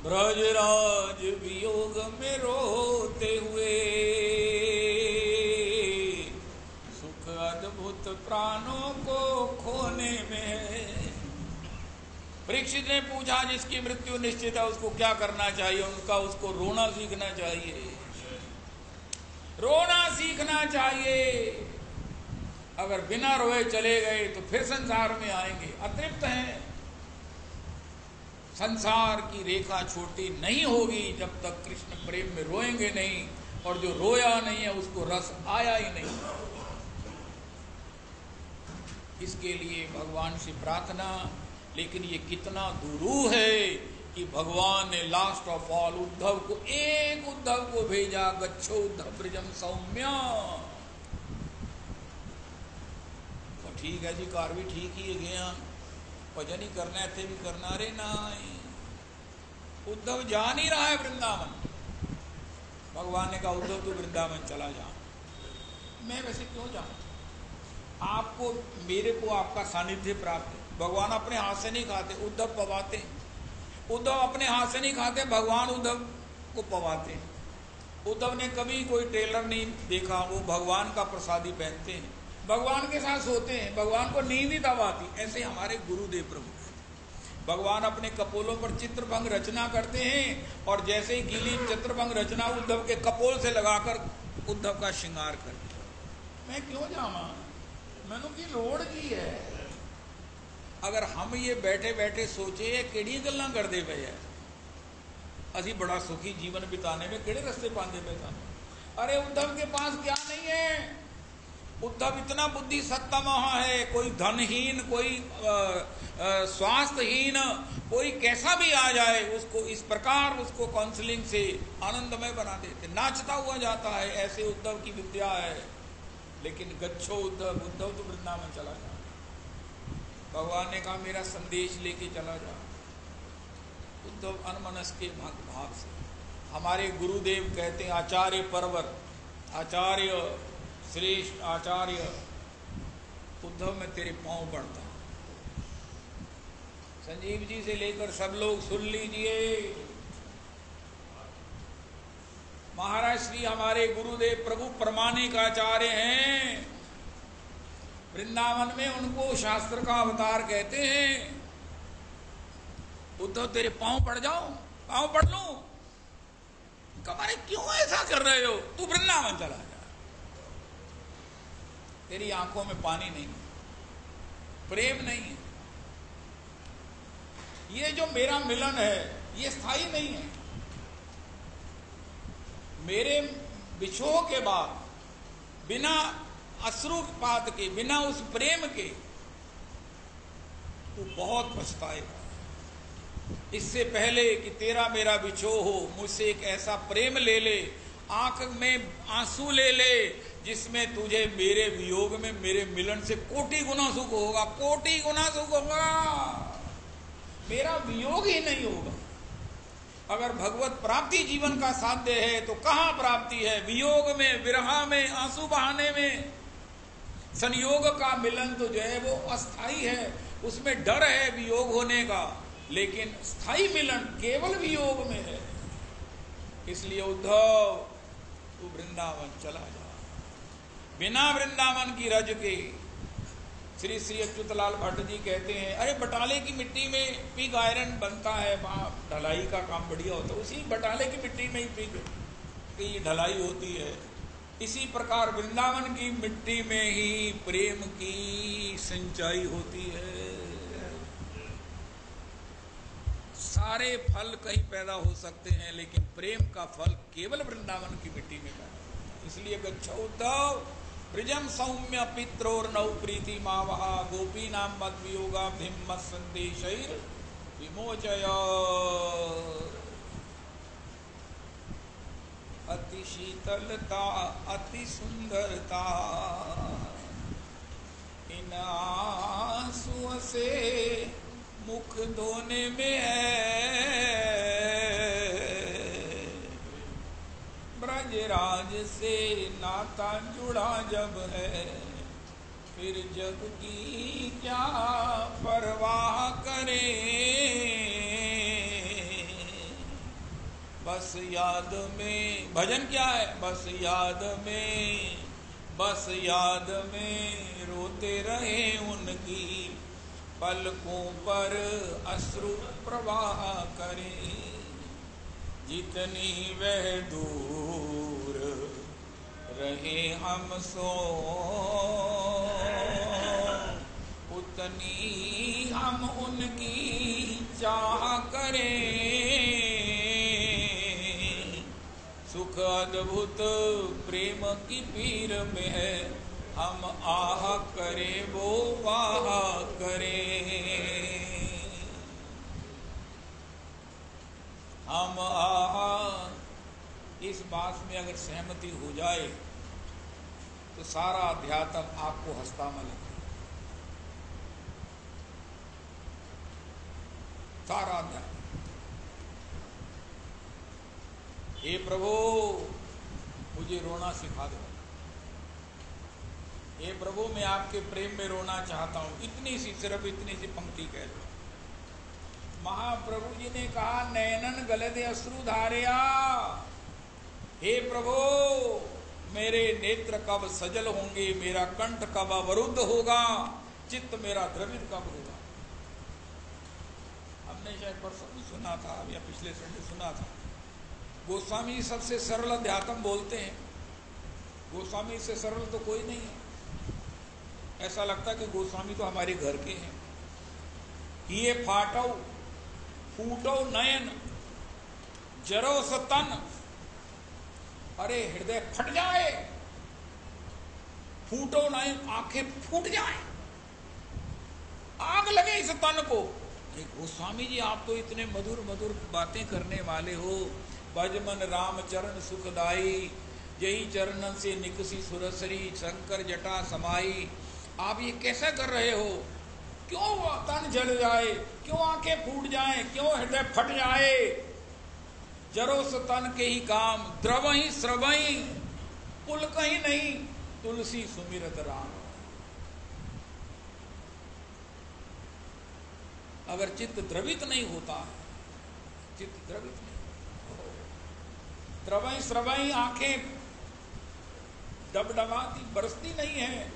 ब्रजराज वियोग में रोते हुए, सुख अद्भुत प्राणों को खोने में है। परीक्षित ने पूछा, जिसकी मृत्यु निश्चित है उसको क्या करना चाहिए? उनका, उसको रोना सीखना चाहिए, रोना सीखना चाहिए। अगर बिना रोए चले गए तो फिर संसार में आएंगे, अतृप्त हैं। संसार की रेखा छोटी नहीं होगी जब तक कृष्ण प्रेम में रोएंगे नहीं, और जो रोया नहीं है उसको रस आया ही नहीं। इसके लिए भगवान से प्रार्थना। लेकिन ये कितना दुरूह है कि भगवान ने लास्ट ऑफ ऑल उद्धव को, एक उद्धव को भेजा, गच्छो उद्धव ब्रजम सौम्या। तो ठीक है जी, कार भी ठीक ही है, गया भजन ही करना है, थे भी करना। अरे नहीं, उद्धव जा नहीं रहा है वृंदावन। भगवान ने कहा, उद्धव तू वृंदावन चला जा। मैं वैसे क्यों जाऊं? आपको, मेरे को आपका सानिध्य प्राप्त है। भगवान अपने हाथ से नहीं खाते, उद्धव पवाते। उद्धव अपने हाथ से नहीं खाते, भगवान उद्धव को पवाते। उद्धव ने कभी कोई टेलर नहीं देखा, वो भगवान का प्रसादी पहनते हैं, भगवान के साथ सोते हैं, भगवान को नींद ही तब आती। ऐसे हमारे गुरुदेव प्रभु कहते, भगवान अपने कपोलों पर चित्रभंग रचना करते हैं, और जैसे ही गीली चित्रभंग रचना उद्धव के कपोल से लगाकर उद्धव का श्रृंगार करते। मैं क्यों जावा, मैनू की लोड़ की है? अगर हम ये बैठे बैठे सोचे किहड़ियां गल्लां करदे पे है, असी बड़ा सुखी जीवन बिताने में किहड़े रस्ते पाते पे था। अरे उद्धव के पास क्या नहीं है? उद्धव इतना बुद्धि सत्ता महा है, कोई धनहीन, कोई स्वास्थ्यहीन, कोई कैसा भी आ जाए उसको इस प्रकार उसको काउंसलिंग से आनंदमय बना देते, नाचता हुआ जाता है। ऐसे उद्धव की विद्या है। लेकिन गच्छो उद्धव, उद्धव तो वृंदावन चला जा। भगवान ने कहा, मेरा संदेश लेके चला जा। उद्धव अनमनस के भाव से, हमारे गुरुदेव कहते हैं, आचार्य परवर, आचार्य श्रेष्ठ आचार्य, उद्धव में तेरे पांव पड़ता। संजीव जी से लेकर सब लोग सुन लीजिए। महाराज श्री हमारे गुरुदेव प्रभु प्रमाणिक आचार्य हैं। वृंदावन में उनको शास्त्र का अवतार कहते हैं। उद्धव तेरे पांव पड़ जाओ, पांव पड़ लूं? कमारे क्यों ऐसा कर रहे हो? तू वृंदावन चला जा। तेरी आंखों में पानी नहीं, प्रेम नहीं है। ये जो मेरा मिलन है ये स्थायी नहीं है। मेरे बिछोह के बाद, बिना अश्रुपात के, बिना उस प्रेम के, तू बहुत पछताएगा। इससे पहले कि तेरा मेरा बिछोह हो, मुझसे एक ऐसा प्रेम ले ले, आंख में आंसू ले ले, जिसमें तुझे मेरे वियोग में, मेरे मिलन से कोटि गुना सुख होगा, कोटि गुना सुख होगा। मेरा वियोग ही नहीं होगा। अगर भगवत प्राप्ति जीवन का साध्य है तो कहां प्राप्ति है? वियोग में, विरह में, आंसू बहाने में। संयोग का मिलन तो जो है वो अस्थाई है, उसमें डर है वियोग होने का, लेकिन स्थायी मिलन केवल वियोग में है। इसलिए उद्धव तू वृंदावन चला जा। बिना वृंदावन की रज के श्री श्री अच्युतलाल भट्ट जी कहते हैं, अरे बटाले की मिट्टी में पिग आयरन बनता है, वहाँ ढलाई का काम बढ़िया होता है, उसी बटाले की मिट्टी में ही पिग की ढलाई होती है। इसी प्रकार वृंदावन की मिट्टी में ही प्रेम की सिंचाई होती है। सारे फल कहीं पैदा हो सकते हैं, लेकिन प्रेम का फल केवल वृंदावन की मिट्टी में पैदा होता है। इसलिए गच्छौद्धव ब्रजम सौम्य पित्रोर्नौ प्रीति मावहा गोपी नाम मद वियोगा भिम संदेशैर विमोचय। अति शीतलता अति सुंदरता इन आंसुओं से मुख धोने में है, ब्रजराज से नाता जुड़ा जब है, फिर जग की क्या परवाह करें। बस याद में, भजन क्या है, बस याद में, बस याद में रोते रहे उनकी, पलकों पर अश्रु प्रवाह करें। जितनी वह दूर रहे हमसो, उतनी हम उनकी चाह करें। सुख अद्भुत प्रेम की पीर में है, हम आह करें वो वाह करें। हम आह, इस बात में अगर सहमति हो जाए तो सारा अध्यात्म आपको हंसता मिले, सारा अध्यात्म। हे प्रभु मुझे रोना सिखा दो, हे प्रभु मैं आपके प्रेम में रोना चाहता हूं। इतनी सी, सिर्फ इतनी सी पंक्ति कह दो। महाप्रभु जी ने कहा, नैनन गलदे अश्रु धारिया, हे प्रभु मेरे नेत्र कब सजल होंगे, मेरा कंठ कब अवरुद्ध होगा, चित्त मेरा द्रवित कब होगा। हमने शायद परसों भी सुना था या पिछले संडे सुना था, गोस्वामी सबसे सरल अध्यात्म बोलते हैं। गोस्वामी से सरल तो कोई नहीं है। ऐसा लगता है कि गोस्वामी तो हमारे घर के हैं। ये फाटो फूटो नयन जरो सतन, अरे हृदय फट जाए, फूटो नयन आंखें फूट जाए, आग लगे इस तन को। गोस्वामी जी आप तो इतने मधुर मधुर बातें करने वाले हो। भजमन राम चरण सुखदाई, यही चरणन से निकसी सुरसरी, शंकर जटा समाई। आप ये कैसा कर रहे हो? क्यों तन जल जाए, क्यों आंखें फूट जाए, क्यों हृदय फट जाए? जरोस तन के ही काम, द्रवही स्रवही पुल कहीं नहीं, तुलसी सुमिरत राम। अगर चित्त द्रवित नहीं होता, चित्त द्रवित नहीं, द्रवही स्रवही आंखें डबडबाती बरसती नहीं है,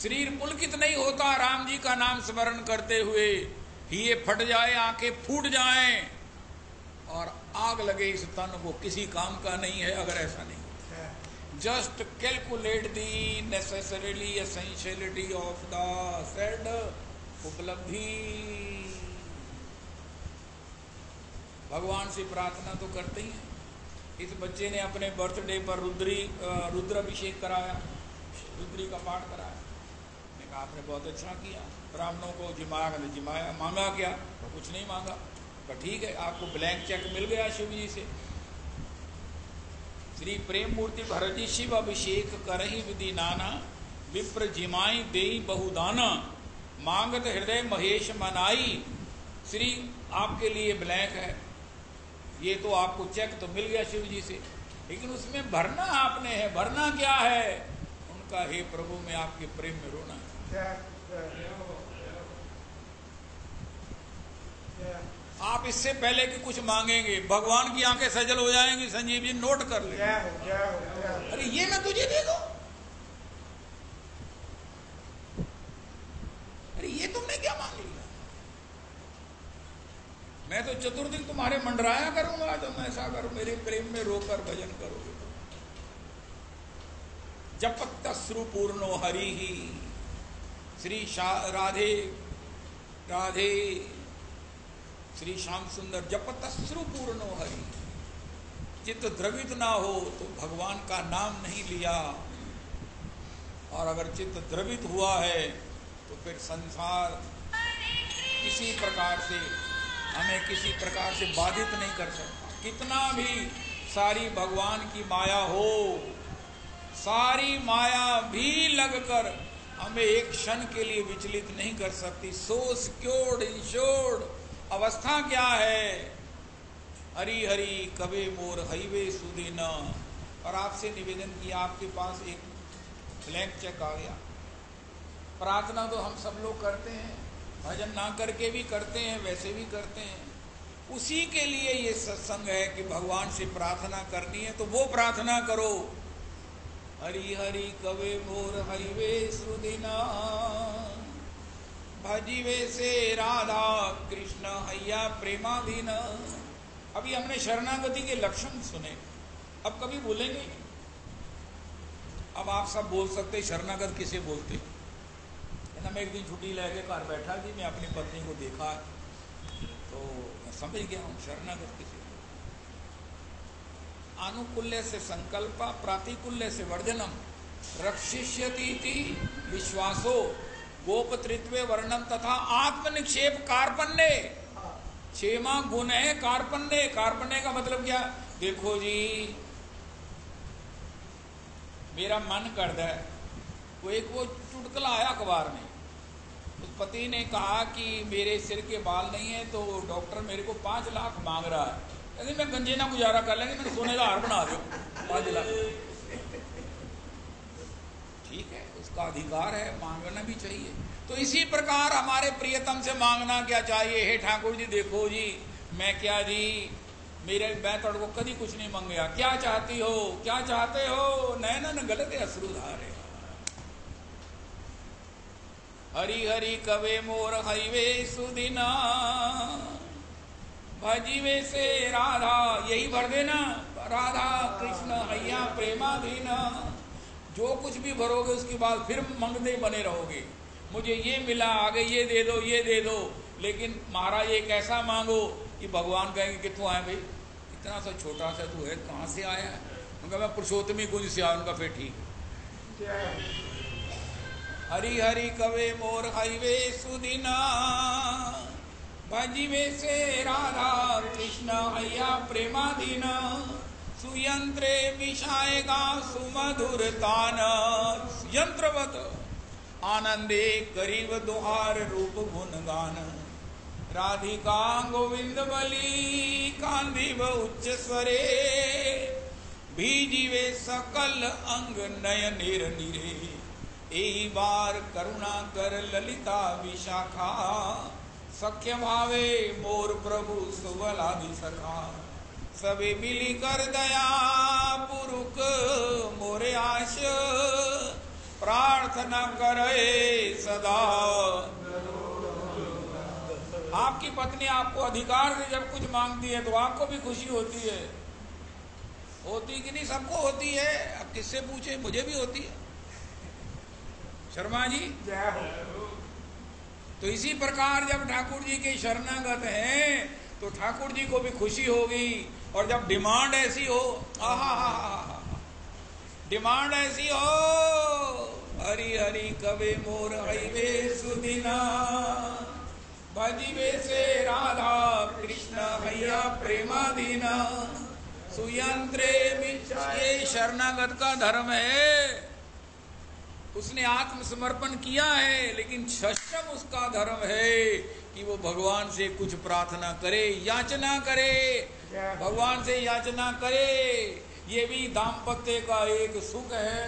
शरीर पुलकित नहीं होता राम जी का नाम स्मरण करते हुए, हिये फट जाए, आंखें फूट जाएं और आग लगे इस तन को, किसी काम का नहीं है अगर ऐसा नहीं। Just calculate the necessarily essentiality of the said उपलब्धि। भगवान से प्रार्थना तो करते ही हैं। इस बच्चे ने अपने बर्थडे पर रुद्राभिषेक कराया, रुद्री का पाठ कराया। मैंने कहा आपने बहुत अच्छा किया। ब्राह्मणों को जिमाया, मांगा क्या? कुछ नहीं मांगा। तो ठीक है, आपको ब्लैंक चेक मिल गया शिव जी से। श्री प्रेम मूर्ति भरजी शिव अभिषेक करही विधि नाना, विप्र जिमाई देई बहुदाना, मांगत हृदय महेश मनाई। श्री आपके लिए ब्लैंक है, ये तो आपको चेक तो मिल गया शिव जी से, लेकिन उसमें भरना आपने है। भरना क्या है? उनका हे प्रभु मैं आपके प्रेम में रोना है। आप इससे पहले कि कुछ मांगेंगे, भगवान की आंखें सजल हो जाएंगी। संजीव जी नोट कर ले। अरे ये मैं तुझे दे दूं, मैं तो चतुर्दिन तुम्हारे मंडराया करूंगा, तुम ऐसा करो, मेरे प्रेम में रोकर भजन करोगे। जपतश्रु पूर्णो हरि ही, श्री राधे राधे श्री श्याम सुंदर। जपतश्रु पूर्णो हरि, चित्त द्रवित ना हो तो भगवान का नाम नहीं लिया, और अगर चित्त द्रवित हुआ है तो फिर संसार किसी प्रकार से हमें किसी प्रकार से बाधित नहीं कर सकता। कितना भी सारी भगवान की माया हो, सारी माया भी लगकर हमें एक क्षण के लिए विचलित नहीं कर सकती। सो सिक्योर्ड इंश्योर्ड अवस्था क्या है? हरि हरि कवे मोर हाईवे सुदीना। और आपसे निवेदन किया, आपके पास एक ब्लैंक चेक आ गया। प्रार्थना तो हम सब लोग करते हैं, भजन ना करके भी करते हैं, वैसे भी करते हैं। उसी के लिए ये सत्संग है कि भगवान से प्रार्थना करनी है तो वो प्रार्थना करो। हरि हरि कवे मोर हाईवे सुदीना, भजीवे से राधा कृष्ण हैया प्रेमाधीन। अभी हमने शरणागति के लक्षण सुने, अब कभी बोलेंगे नहीं। अब आप सब बोल सकते शरणागत किसे बोलते। ना मैं एक दिन छुट्टी लेके घर बैठा थी, मैं अपनी पत्नी को देखा तो मैं समझ गया हूँ शरणागत किसे। अनुकूल्य से संकल्प, प्रातिकूल्य से वर्जनम, रक्षिष्यति विश्वासो, गोपतृत्व वर्णन तथा आत्मनिक्षेप कार्पण्य। क्षेमा गुण है कार्पण्य। कार्पण्य का मतलब क्या? देखो जी, मेरा मन करता है, वो चुटकुला आया अखबार में, उस पति ने कहा कि मेरे सिर के बाल नहीं है तो डॉक्टर मेरे को 5 लाख मांग रहा है। कहते मैं गंजे ना गुजारा कर लेंगे, मैंने सोने का हार बना दो 5 लाख। ठीक है, उसका अधिकार है, मांगना भी चाहिए। तो इसी प्रकार हमारे प्रियतम से मांगना क्या चाहिए? हे ठाकुर जी देखो जी, मैं क्या जी, मैं तोड़ को कभी कुछ नहीं मांगया, क्या चाहती हो, क्या चाहते हो? नैनन गलत अश्रुधारे। हरि हरि कवे मोर हाईवे सुदिना, भजीवे से राधा, यही भर देना, राधा कृष्ण हैया प्रेमाधीन। जो कुछ भी भरोगे उसके बाद फिर मंगते बने रहोगे, मुझे ये मिला, आगे ये दे दो, ये दे दो। लेकिन महाराज एक ऐसा मांगो कि भगवान कहेंगे कितों आए भाई, इतना सा छोटा सा तू है, कहाँ से आया है? उनका मैं पुरुषोत्तमी कुंज से आया। उनका फिर ठीक। हरि हरि कवे मोर हाईवे सुदिना, भजीवे से राधा कृष्ण हैया प्रेमाधीन। सुयंत्रे विषाएगा सुमधुर तान, यंत्रवत आनंदे करीब दुहार रूप गुण गान। राधिका गोविंद बली कांदीव उच्च स्वरे, भीजीवे सकल अंग नयनेर निरे। एही बार करुणा कर ललिता विशाखा, सख्य भावे मोर प्रभु सुबलादि सखा। सबे मिली कर दया पुरुक मोरे आश, प्रार्थना करे सदा। आपकी पत्नी आपको अधिकार से जब कुछ मांगती है तो आपको भी खुशी होती है। होती कि नहीं? सबको होती है। अब किससे पूछे, मुझे भी होती है। शर्मा जी जय हो। तो इसी प्रकार जब ठाकुर जी के शरणागत हैं तो ठाकुर जी को भी खुशी होगी। और जब डिमांड ऐसी हो, आहा, डिमांड ऐसी हो, हरि हरि कवे मोर हाईवे सुदिना, भजीवे से राधा कृष्ण हैया प्रेमाधीना। सुयंत्रे ये शरणागत का धर्म है। उसने आत्मसमर्पण किया है, लेकिन षष्ठम उसका धर्म है कि वो भगवान से कुछ प्रार्थना करे, याचना करे, भगवान से याचना करे। ये भी दाम्पत्य का एक सुख है।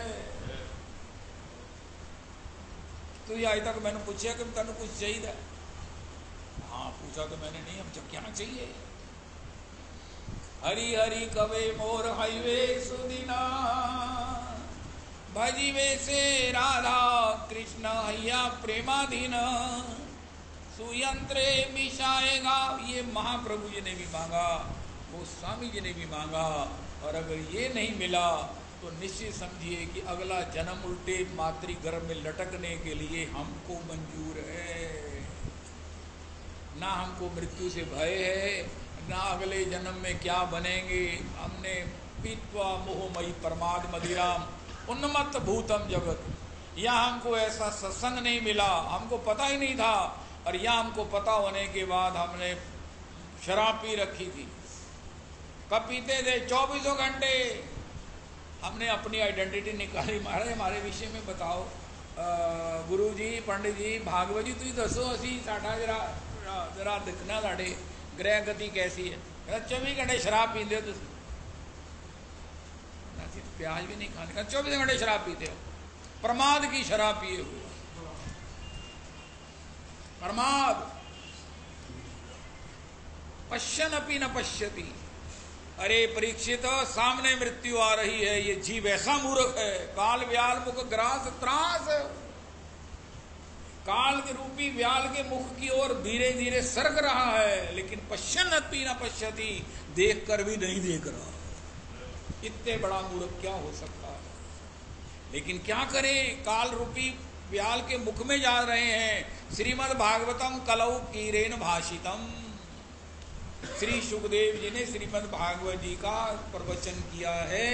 तो ये आज तक मैंने पूछा कि तेन कुछ चाहिए? हाँ पूछा तो मैंने नहीं, अब क्या चाहिए? हरि हरि कवे मोर हाईवे सुदिना, भजीवे से राधा कृष्ण हैया प्रेमाधीन। सुयंत्रे मिशाएगा, ये महाप्रभु जी ने भी मांगा, गोस्वामी जी ने भी मांगा, और अगर ये नहीं मिला तो निश्चित समझिए कि अगला जन्म उल्टे मातृगर्भ में लटकने के लिए हमको मंजूर है। ना हमको मृत्यु से भय है, ना अगले जन्म में क्या बनेंगे। हमने पीत्वा मोहमयी प्रमाद मदिराम उन्मत्त भूतम जगत, या हमको ऐसा सत्संग नहीं मिला, हमको पता ही नहीं था, और या हमको पता होने के बाद हमने शराब पी रखी थी। कब पीते थे? 24 घंटे। हमने अपनी आइडेंटिटी निकाली, महाराज हमारे विषय में बताओ, गुरुजी पंडित जी भागवत जी तुम दसो, असी साडा जरा दिखना साढ़े ग्रह गति कैसी है। 24 घंटे शराब पीते हो तुम, प्याज भी नहीं खाने का, 24 घंटे शराब पीते हो, प्रमाद की शराब पिए हुए, प्रमाद। पश्यन अपि न पश्यति। अरे परीक्षित, सामने मृत्यु आ रही है, ये जीव ऐसा मूर्ख है, काल व्याल मुख ग्रास त्रास, काल के रूपी व्याल के मुख की ओर धीरे धीरे सरक रहा है, लेकिन पश्यन अपि न पश्यति, देख कर भी नहीं देख रहा। इतने बड़ा मूर्ख क्या हो सकता है। लेकिन क्या करें, काल रूपी व्याल के मुख में जा रहे हैं। श्रीमद् भागवतम कलौ कीरेन भाषितम, श्री सुखदेव जी ने श्रीमद् भागवत जी का प्रवचन किया है।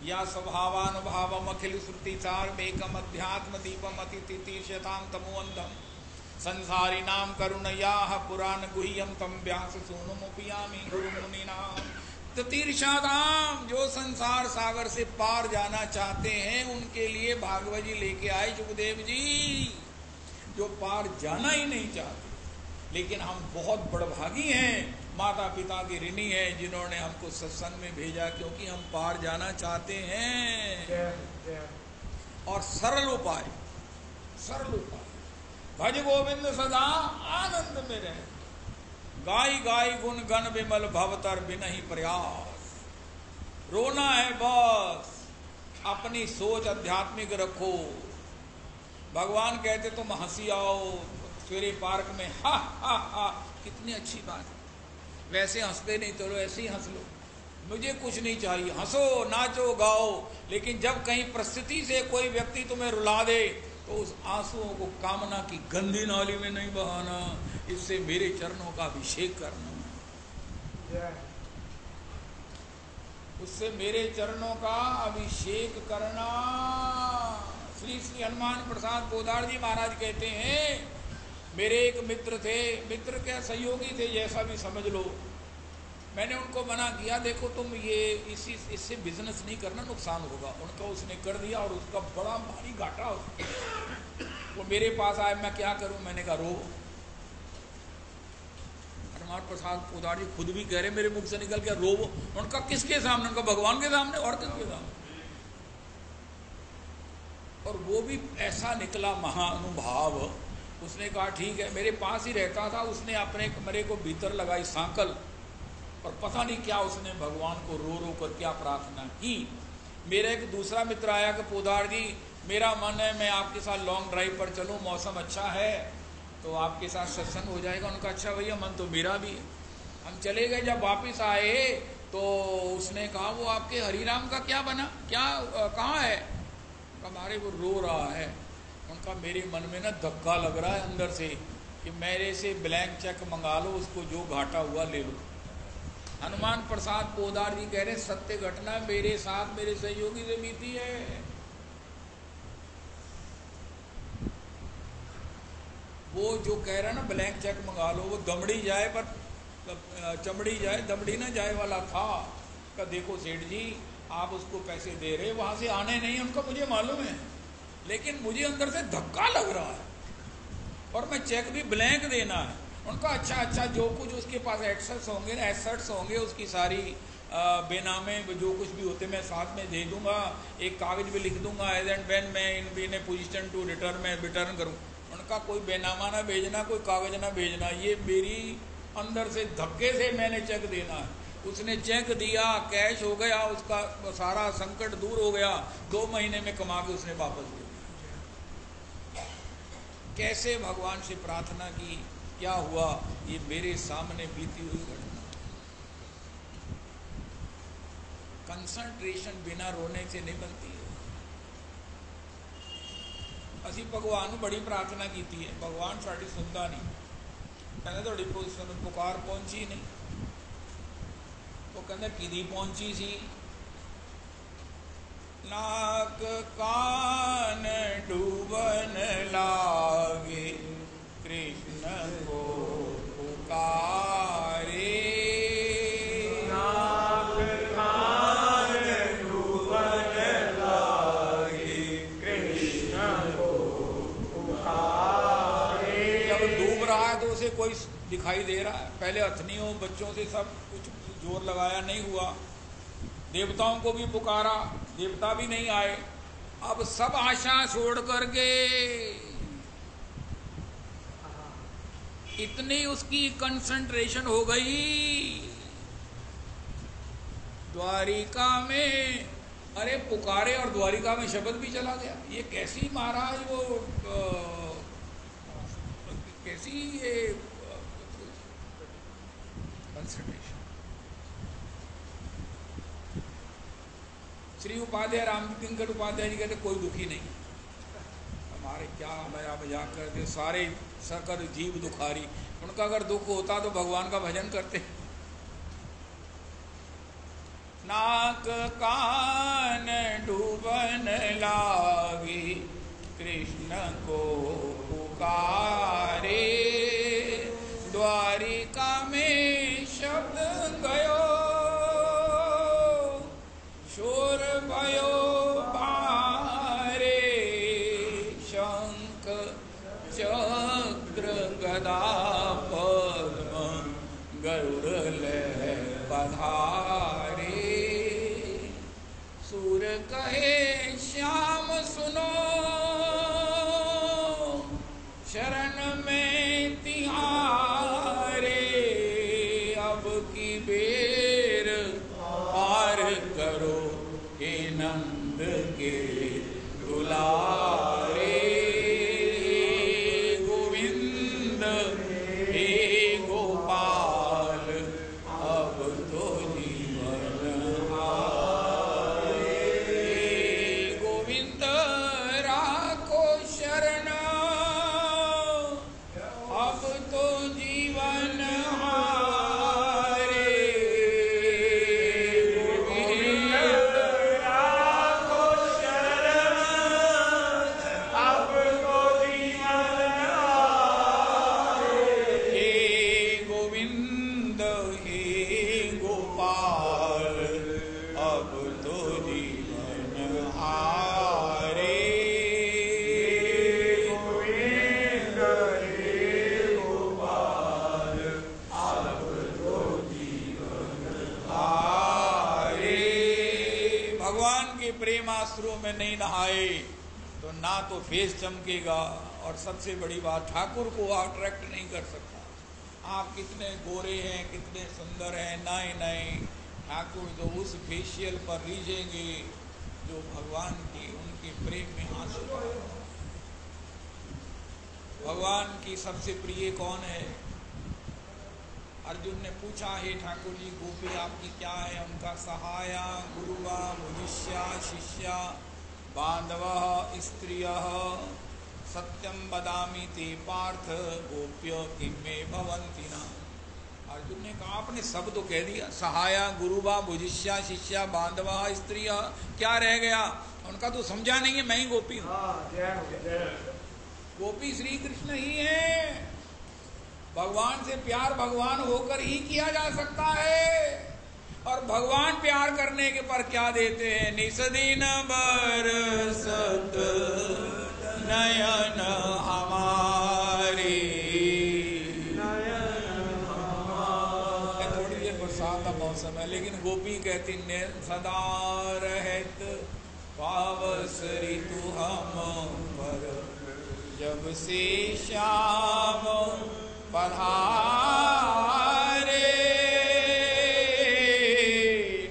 या स्वभावानुभावम अखिल श्रुति सारमेकम अध्यात्म दीपम अतिथि तीर्षताम तमोअंधम संसारी नाम करुणया पुराण गुह्यम तम व्यास सोनुमुपयामि गुरु मुनिनाम तीर्षादाम। जो संसार सागर से पार जाना चाहते हैं उनके लिए भागवत जी लेके आए सुखदेव जी। जो पार जाना ही नहीं चाहते, लेकिन हम बहुत बड़भागी हैं, माता पिता के ऋणी हैं जिन्होंने हमको सत्संग में भेजा, क्योंकि हम पार जाना चाहते हैं। और सरल उपाय, सरल उपाय, भज गोविंद सदा आनंद में रहे, गाई गाई गुण गण विमल भवतर बिनहि प्रयास। रोना है बस, अपनी सोच आध्यात्मिक रखो। भगवान कहते तुम हंसी आओ सवेरे पार्क में, हा हा हा, कितनी अच्छी बात है। वैसे हंसते नहीं तो ऐसे ही हंस लो, मुझे कुछ नहीं चाहिए, हंसो नाचो गाओ। लेकिन जब कहीं परिस्थिति से कोई व्यक्ति तुम्हें रुला दे तो उस आंसुओं को कामना की गंदी नाली में नहीं बहाना, इससे मेरे चरणों का अभिषेक करना, उससे मेरे चरणों का अभिषेक करना। श्री श्री हनुमान प्रसाद पोदार जी महाराज कहते हैं, मेरे एक मित्र थे, मित्र क्या सहयोगी थे जैसा भी समझ लो। मैंने उनको मना किया, देखो तुम ये इससे बिजनेस नहीं करना, नुकसान होगा। उनका उसने कर दिया और उसका बड़ा भारी घाटा। वो मेरे पास आए, मैं क्या करूं? मैंने कहा रो। हनुमान प्रसाद पोदार जी खुद भी कह रहे मेरे मुख से निकल गया रो। उनका किसके सामने? उनका भगवान के सामने, और किसके सामने? और वो भी ऐसा निकला महानुभाव। उसने कहा ठीक है, मेरे पास ही रहता था, उसने अपने कमरे को भीतर लगाई सांकल, और पता नहीं क्या उसने भगवान को रो रो कर क्या प्रार्थना की। मेरा एक दूसरा मित्र आया कि पोदार जी मेरा मन है मैं आपके साथ लॉन्ग ड्राइव पर चलूं, मौसम अच्छा है तो आपके साथ सत्संग हो जाएगा। उनका अच्छा भैया मन तो मेरा भी है। हम चले गए, जब वापिस आए तो उसने कहा वो आपके हरिराम का क्या बना, क्या कहाँ है? हमारे वो रो रहा है। उनका मेरे मन में ना धक्का लग रहा है अंदर से कि मेरे से ब्लैंक चेक मंगा लो, उसको जो घाटा हुआ ले लो। हनुमान प्रसाद पोदार जी कह रहे सत्य घटना मेरे साथ मेरे सहयोगी से बीती है। वो जो कह रहा है ना ब्लैंक चेक मंगा लो, वो दमड़ी जाए पर चमड़ी जाए दमड़ी ना जाए वाला था। का देखो सेठ जी आप उसको पैसे दे रहे, वहां से आने नहीं उनका मुझे मालूम है, लेकिन मुझे अंदर से धक्का लग रहा है और मैं चेक भी ब्लैंक देना है। उनका अच्छा जो कुछ उसके पास एसेट्स होंगे उसकी सारी बेनामे जो कुछ भी होते मैं साथ में दे दूंगा, एक कागज भी लिख दूंगा एज एंड व्हेन मैं इन ए पोजीशन टू रिटर्न, मैं रिटर्न करूं। उनका कोई बेनामा ना भेजना, कोई कागज ना भेजना, ये मेरी अंदर से धक्के से मैंने चेक देना है। उसने चेक दिया, कैश हो गया, उसका सारा संकट दूर हो गया, 2 महीने में कमा के उसने वापस दे दिया। कैसे भगवान से प्रार्थना की क्या हुआ, ये मेरे सामने बीती हुई घटना। कंसंट्रेशन बिना रोने से नहीं बनती है। ਅਸੀਂ ਭਗਵਾਨ ਨੂੰ ਬੜੀ ਪ੍ਰਾਰਥਨਾ ਕੀਤੀ ਹੈ, ਭਗਵਾਨ ਸਾਡੀ ਸੁਣਦਾ ਨਹੀਂ। ਕਹਿੰਦਾ ਤੁਹਾਡੀ ਪੁਕਾਰ ਪਹੁੰਚੀ ਨਹੀਂ। ਉਹ ਕਹਿੰਦਾ ਕਿਹਦੀ ਪਹੁੰਚੀ ਸੀ? ਨਾਕ ਕਾਨ ਡੂਬਨ ਲਾਗੇ ਕ੍ਰਿਸ਼ਨ ਕੋ ਪੁਕਾਰੇ। कोई दिखाई दे रहा है, पहले अथनियों बच्चों से सब कुछ जोर लगाया, नहीं हुआ। देवताओं को भी पुकारा, देवता भी नहीं आए। अब सब आशा छोड़ करके इतनी उसकी कंसंट्रेशन हो गई द्वारिका में। अरे पुकारे और द्वारिका में शब्द भी चला गया। ये कैसी महाराज वो कैसी ये कंसंट्रेशन। श्री उपाध्याय रामकिंकर उपाध्याय जी कहते कोई दुखी नहीं, हमारे क्या मेरा मजाक करते, सारे सकल जीव दुखारी। उनका अगर दुख होता तो भगवान का भजन करते। नाक कान डूबन लागी कृष्ण को पुकारे। द्वारिका में शब्द गयो शोर भयो भारे। शंख चक्र गदा पद्म गरुड़ लय पधारे। सूर कहे श्याम सुनो शरण में तिहारे। अब की बेर पार करो हे नंद के दुलारे। गोविंद हे गोपाल अब तो जीवन हारे। गोविंद राखो शरण अब तो जीवन हारे। गोविंद राखो शरण अब तो जीवन हारे। हे गोविंद हे गोपाल अब तो जीवन हारे। भगवान के प्रेमाश्रुओं में नहीं नहाए तो ना तो फेस चमकेगा, और सबसे बड़ी बात ठाकुर को अट्रैक्ट नहीं कर सकता। आप कितने गोरे हैं, कितने सुंदर हैं, नए नए, ठाकुर तो उस फेशियल पर रीझेंगे जो भगवान की उनके प्रेम में आंसू आए। भगवान की सबसे प्रिय कौन है? अर्जुन ने पूछा, हे ठाकुर जी गोपी आपकी क्या है? उनका सहाया गुरुवा मुजिष्या शिष्या बांधव स्त्रिय सत्यम बदामी ते पार्थ गोप्य किमे भवन्ति न। अर्जुन ने कहा आपने सब तो कह दिया, सहाया गुरुवा मुजिष्या शिष्या बांधव स्त्रिय, क्या रह गया? उनका तो समझा नहीं है, मैं ही गोपी हूँ। गोपी श्री कृष्ण ही है। भगवान से प्यार भगवान होकर ही किया जा सकता है। और भगवान प्यार करने के पर क्या देते हैं? निसदीन बरसत नयन हमारे। थोड़ी देर बरसात का मौसम है, लेकिन गोपी कहती ने सदा रहत पावस ऋतु हम पर, जब से श्याम पधारे।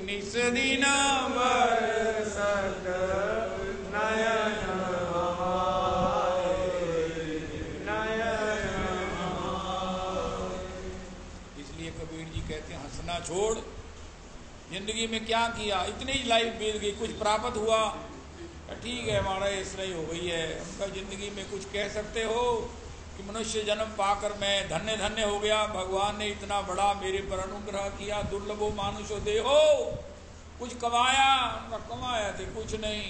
निस दिन बरसत नयन हमारे, नयन हमारे। इसलिए कबीर जी कहते हैं हंसना छोड़, जिंदगी में क्या किया, इतनी ही लाइफ बीत गई, कुछ प्राप्त हुआ, ठीक है हमारा इस तरह हो गई है। उनका जिंदगी में कुछ कह सकते हो कि मनुष्य जन्म पाकर मैं धन्य धन्य हो गया, भगवान ने इतना बड़ा मेरे पर अनुग्रह किया, दुर्लभो मानुषो देहो, कुछ कमाया, उनका कमाया थे कुछ नहीं।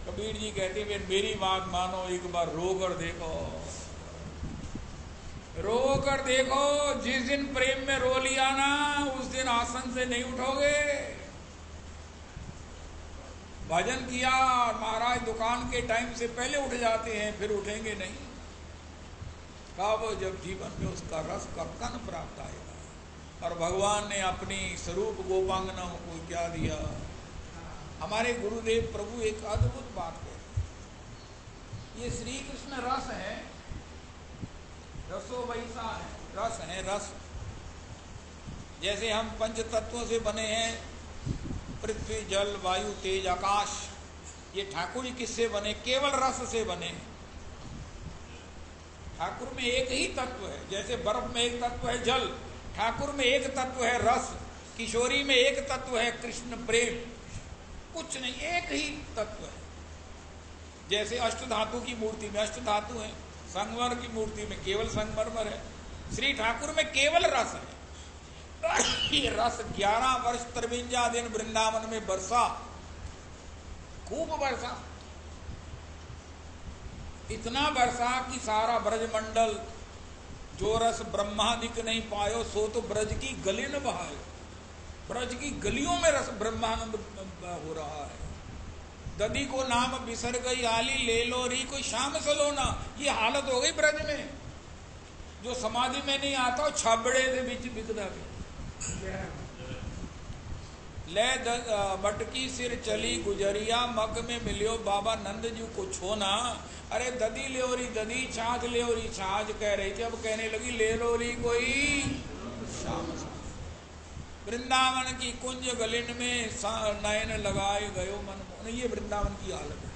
कबीर जी कहते हैं मेरी बात मानो, एक बार रो कर देखो, रो कर देखो, जिस दिन प्रेम में रो लिया ना उस दिन आसन से नहीं उठोगे। भजन किया महाराज दुकान के टाइम से पहले उठ जाते हैं, फिर उठेंगे नहीं। कब? जब जीवन में उसका रस का कण प्राप्त आएगा। और भगवान ने अपनी स्वरूप गोपांगनाओं को क्या दिया। हमारे गुरुदेव प्रभु एक अद्भुत बात कहते हैं, ये श्री कृष्ण रस है, रसो वैसा है, रस है रस। जैसे हम पंच तत्वों से बने हैं, पृथ्वी जल वायु तेज आकाश, ये ठाकुर जी किससे बने? केवल रस से बने। ठाकुर में एक ही तत्व है, जैसे बर्फ में एक तत्व है जल, ठाकुर में एक तत्व है रस, किशोरी में एक तत्व है कृष्ण प्रेम, कुछ नहीं, एक ही तत्व है। जैसे अष्ट धातु की मूर्ति में अष्ट धातु है, संगमर की मूर्ति में केवल संगमरमर है, श्री ठाकुर में केवल रस है। ये रस 11 वर्ष 53 दिन वृंदावन में बरसा, खूब बरसा, इतना बरसा कि सारा ब्रजमंडल जो रस ब्रह्मादिक नहीं पायो सो तो ब्रज की गली न बहायो। ब्रज की गलियों में रस ब्रह्मानंद हो रहा है। ददी को नाम बिसर गई आली, ले लो री कोई शाम सलोना, ये हालत हो गई ब्रज में। जो समाधि में नहीं आता छाबड़े से बीच बिकदा गया। ले बटकी सिर चली गुजरिया, मग में मिलियो बाबा नंद जी को छोना। अरे ददी लेओरी ददी, छाछ लेओरी छाछ कह रही थी, अब कहने लगी ले लो री कोई शाम। वृंदावन की कुंज गलिन में नयन लगाए गयो मन। ये वृंदावन की हालत है,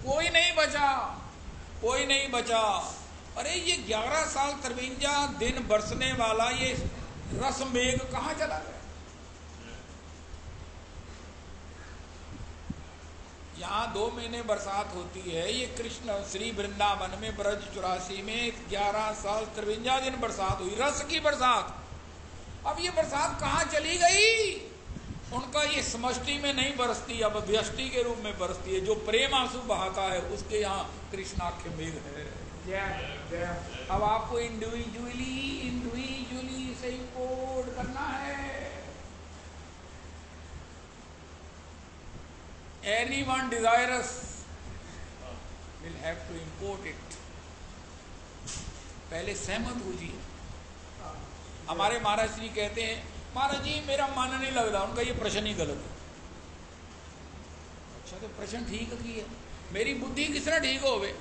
कोई नहीं बचा, कोई नहीं बचा। अरे ये 11 साल 53 दिन बरसने वाला ये रस मेघ कहां चला गया? यहाँ 2 महीने बरसात होती है, ये कृष्ण श्री वृंदावन में ब्रज 84 में 11 साल 53 दिन बरसात हुई, रस की बरसात। अब ये बरसात कहाँ चली गई? उनका ये समष्टि में नहीं बरसती, अब व्यष्टि के रूप में बरसती है। जो प्रेम आंसू बहाता है उसके यहाँ कृष्णाख्य मेघ है। अब आपको इंडिविजुअली से इंपोर्ट करना है। Anyone desirous will have to import it. पहले सहमत होजिए। हमारे महाराज श्री कहते हैं, महाराज जी मेरा मन नहीं लग रहा, उनका ये प्रश्न ही गलत है। अच्छा तो प्रश्न ठीक की है, मेरी बुद्धि किस तरह ठीक होवे,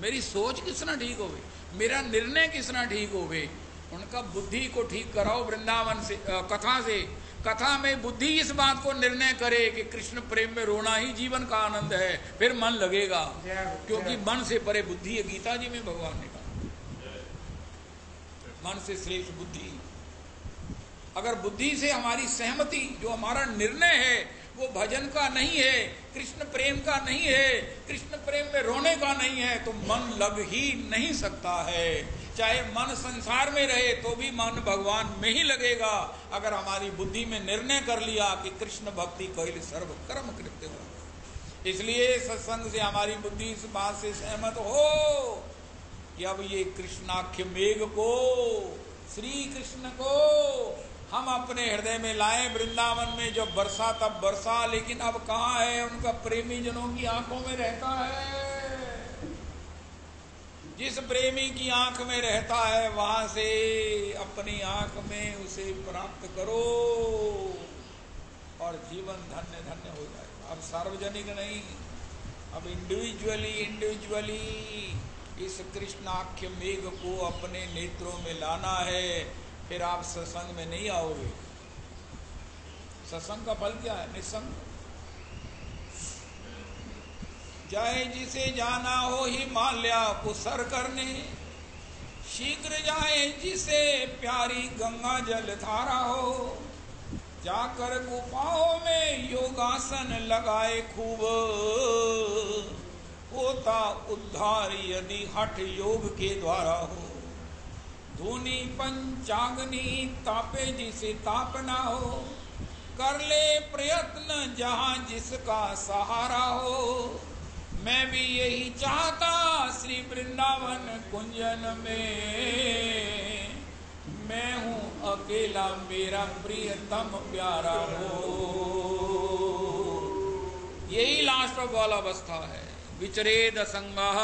मेरी सोच किस तरह ठीक होवे, मेरा निर्णय किस तरह ठीक होवे। उनका बुद्धि को ठीक कराओ वृंदावन से, कथा से। कथा में बुद्धि इस बात को निर्णय करे कि कृष्ण प्रेम में रोना ही जीवन का आनंद है, फिर मन लगेगा, क्योंकि मन से परे बुद्धि है। गीता जी में भगवान ने कहा मन से श्रेष्ठ बुद्धि। अगर बुद्धि से हमारी सहमति, जो हमारा निर्णय है वो भजन का नहीं है, कृष्ण प्रेम का नहीं है, कृष्ण प्रेम में रोने का नहीं है, तो मन लग ही नहीं सकता है। चाहे मन संसार में रहे तो भी मन भगवान में ही लगेगा। अगर हमारी बुद्धि में निर्णय कर लिया कि कृष्ण भक्ति कैल सर्व कर्म कृत्य हो। इसलिए सत्संग से हमारी बुद्धि इस बात से सहमत हो कि अब ये कृष्णाख्य मेघ को, श्री कृष्ण को हम अपने हृदय में लाए। वृंदावन में जब बरसा तब बरसा, लेकिन अब कहाँ है? उनका प्रेमी जनों की आंखों में रहता है। जिस प्रेमी की आंख में रहता है वहां से अपनी आंख में उसे प्राप्त करो और जीवन धन्य धन्य हो जाएगा। अब सार्वजनिक नहीं, अब इंडिविजुअली इस कृष्णाख्य मेघ को अपने नेत्रों में लाना है। फिर आप सत्संग में नहीं आओगे। सत्संग का फल क्या है? निस्संग। जाए जिसे जाना हो हिमालय को सर करने, शीघ्र जाए जिसे प्यारी गंगा जल धारा हो, जाकर गुफाओं में योगासन लगाए खूब, होता उद्धार यदि हठ योग के द्वारा हो। धूनी पंचाग्नि तापे जिसे ताप ना हो, कर ले प्रयत्न जहां जिसका सहारा हो। मैं भी यही चाहता श्री वृंदावन कुंजन में, मैं हूं अकेला मेरा प्रियतम प्यारा हो। यही लास्ट ऑफ ऑल अवस्था है। विचरेद असंगः,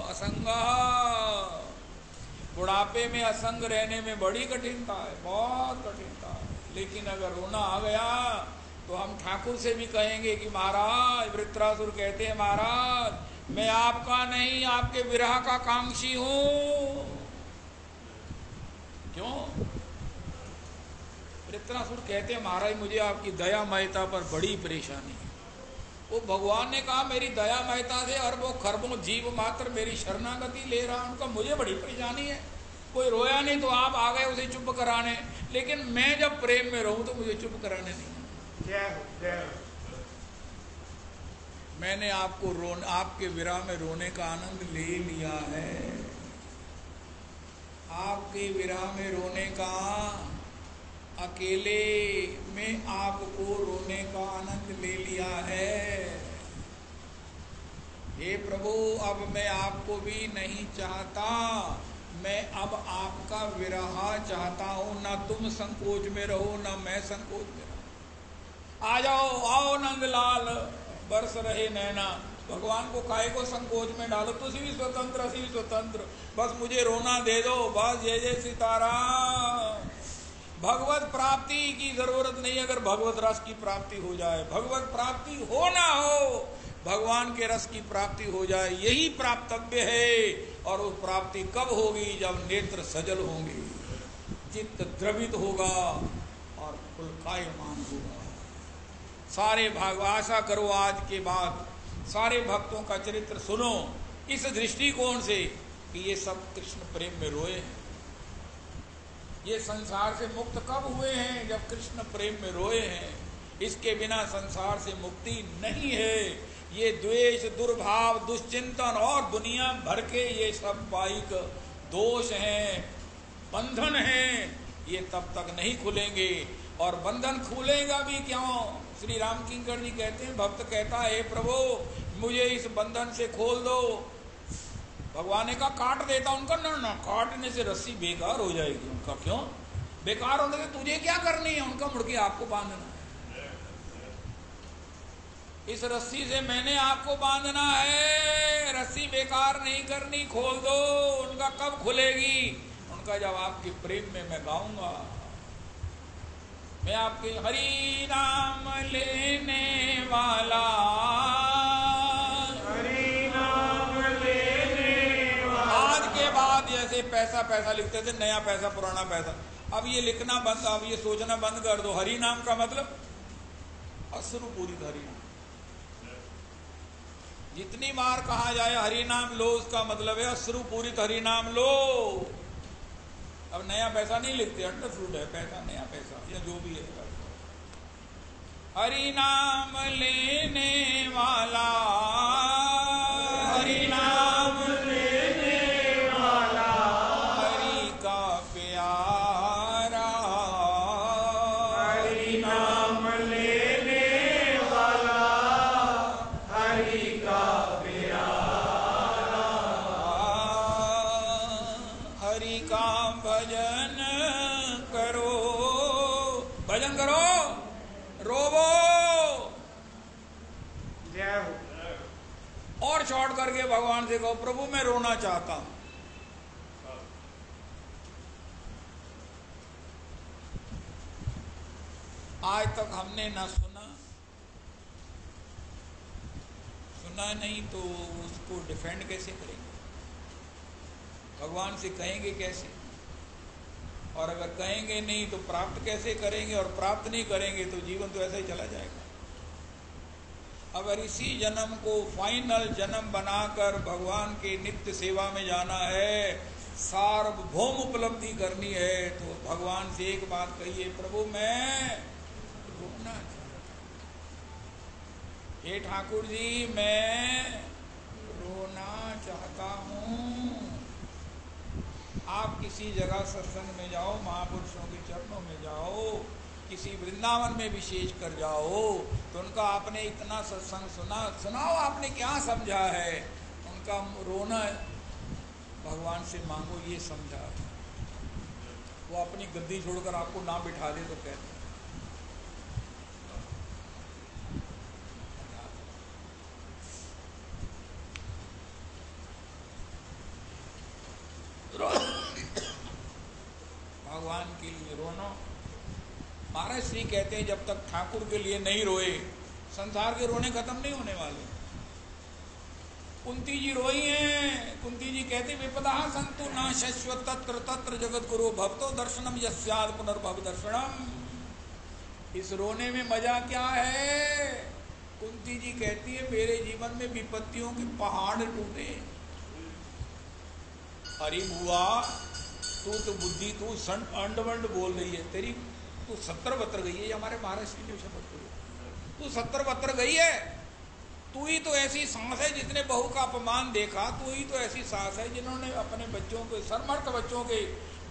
असंगः। बुढ़ापे में असंग रहने में बड़ी कठिनता है, बहुत कठिनता है। लेकिन अगर रोना आ गया तो हम ठाकुर से भी कहेंगे कि महाराज, वृत्रासुर कहते हैं महाराज मैं आपका नहीं आपके विरह का कांक्षी हूं। क्यों? वृत्रासुर कहते हैं महाराज मुझे आपकी दया महता पर बड़ी परेशानी है। वो भगवान ने कहा मेरी दया महता से अरबों खरबों जीव मात्र मेरी शरणागति ले रहा, उनका मुझे बड़ी परेशानी है। कोई रोया नहीं तो आप आ गए उसे चुप कराने, लेकिन मैं जब प्रेम में रहूं तो मुझे चुप कराने नहीं। मैंने आपको आपके विरह में रोने का आनंद ले लिया है। आपके विरह में रोने का, अकेले में आपको रोने का आनंद ले लिया है। हे प्रभु, अब मैं आपको भी नहीं चाहता, मैं अब आपका विरह चाहता हूं। ना तुम संकोच में रहो ना मैं संकोच में रहूं। आ जाओ, आओ नंदलाल, बरस रहे नैना। भगवान को काहे को संकोच में डालो, तुसी भी स्वतंत्र असी भी स्वतंत्र, बस मुझे रोना दे दो, बस। जय जय सीताराम। भगवत प्राप्ति की जरूरत नहीं अगर भगवत रस की प्राप्ति हो जाए। भगवत प्राप्ति हो ना हो, भगवान के रस की प्राप्ति हो जाए, यही प्राप्तव्य है। और वो प्राप्ति कब होगी? जब नेत्र सजल होंगे, चित्त द्रवित होगा और पुलकायमान होगा। सारे भाग आशा करो आज के बाद सारे भक्तों का चरित्र सुनो इस दृष्टिकोण से कि ये सब कृष्ण प्रेम में रोए हैं। ये संसार से मुक्त कब हुए हैं? जब कृष्ण प्रेम में रोए हैं। इसके बिना संसार से मुक्ति नहीं है। ये द्वेष, दुर्भाव, दुश्चिंतन और दुनिया भर के ये सब बाहिक दोष हैं, बंधन हैं, ये तब तक नहीं खुलेंगे। और बंधन खुलेगा भी क्यों? श्री राम किंकर जी कहते हैं, भक्त कहता है हे प्रभु मुझे इस बंधन से खोल दो। भगवान ने कहा काट देता उनका। ना, काटने से रस्सी बेकार हो जाएगी उनका। क्यों बेकार होने से? तुझे क्या करनी है? उनका मुड़के आपको बांधना है। इस रस्सी से मैंने आपको बांधना है, रस्सी बेकार नहीं करनी, खोल दो। उनका कब खुलेगी? उनका जब आपके प्रेम में मैं गाऊंगा। मैं आपके हरि नाम लेने वाला, हरि नाम लेने वाला। आज के बाद जैसे पैसा पैसा लिखते थे, नया पैसा पुराना पैसा, अब ये लिखना बंद, अब ये सोचना बंद कर दो। हरि नाम का मतलब अश्रुपूरित हरि नाम। जितनी बार कहा जाए हरि नाम लो, उसका मतलब है अश्रुपूरित हरि नाम लो। अब नया पैसा नहीं लिखते, अंडरफ्रूट है पैसा, नया पैसा या जो भी है। हरि नाम लेने वाला, हरि नाम लेने वाला, हरि का प्यारा, हरि नाम लेने वाला, हरि का प्यारा। हरि का भजन करो, भजन करो, रोवो। और शॉर्ट करके भगवान से कहो प्रभु मैं रोना चाहता हूं। आज तक हमने ना सुना नहीं तो उसको डिफेंड कैसे करेंगे? भगवान से कहेंगे कैसे? और अगर कहेंगे नहीं तो प्राप्त कैसे करेंगे? और प्राप्त नहीं करेंगे तो जीवन तो ऐसा ही चला जाएगा। अगर इसी जन्म को फाइनल जन्म बनाकर भगवान के नित्य सेवा में जाना है सार्वभौम उपलब्धि करनी है तो भगवान से एक बात कहिए, प्रभु मैं रोना चाहता हूं, हे ठाकुर जी मैं रोना चाहता हूं। आप किसी जगह सत्संग में जाओ, महापुरुषों के चरणों में जाओ, किसी वृंदावन में विशेष कर जाओ तो उनका आपने इतना सत्संग सुनाओ आपने क्या समझा है, उनका रोना भगवान से मांगो ये समझा। वो अपनी गद्दी छोड़कर आपको ना बिठा दे तो कहते भगवान के लिए रोना। महाराज श्री कहते हैं जब तक ठाकुर के लिए नहीं रोए संसार के रोने खत्म नहीं होने वाले। कुंती जी रोई हैं, कुंती जी कहते विपदा संतु न शश्वत तत्र तत्र जगत गुरु भवतो दर्शनम यस्याद पुनर्भव दर्शनम। इस रोने में मजा क्या है? कुंती जी कहती है मेरे जीवन में विपत्तियों के पहाड़ टूटे। अरे बुआ तू तो बुद्धि तू अंडवंड बोल रही है, तेरी तू 70 गई है, हमारे महाराष्ट्र ने शब्द करो, तू 70 गई है। तू ही तो ऐसी सांस है जिसने बहू का अपमान देखा, तू ही तो ऐसी सांस है जिन्होंने अपने बच्चों के सर्मर्थ बच्चों के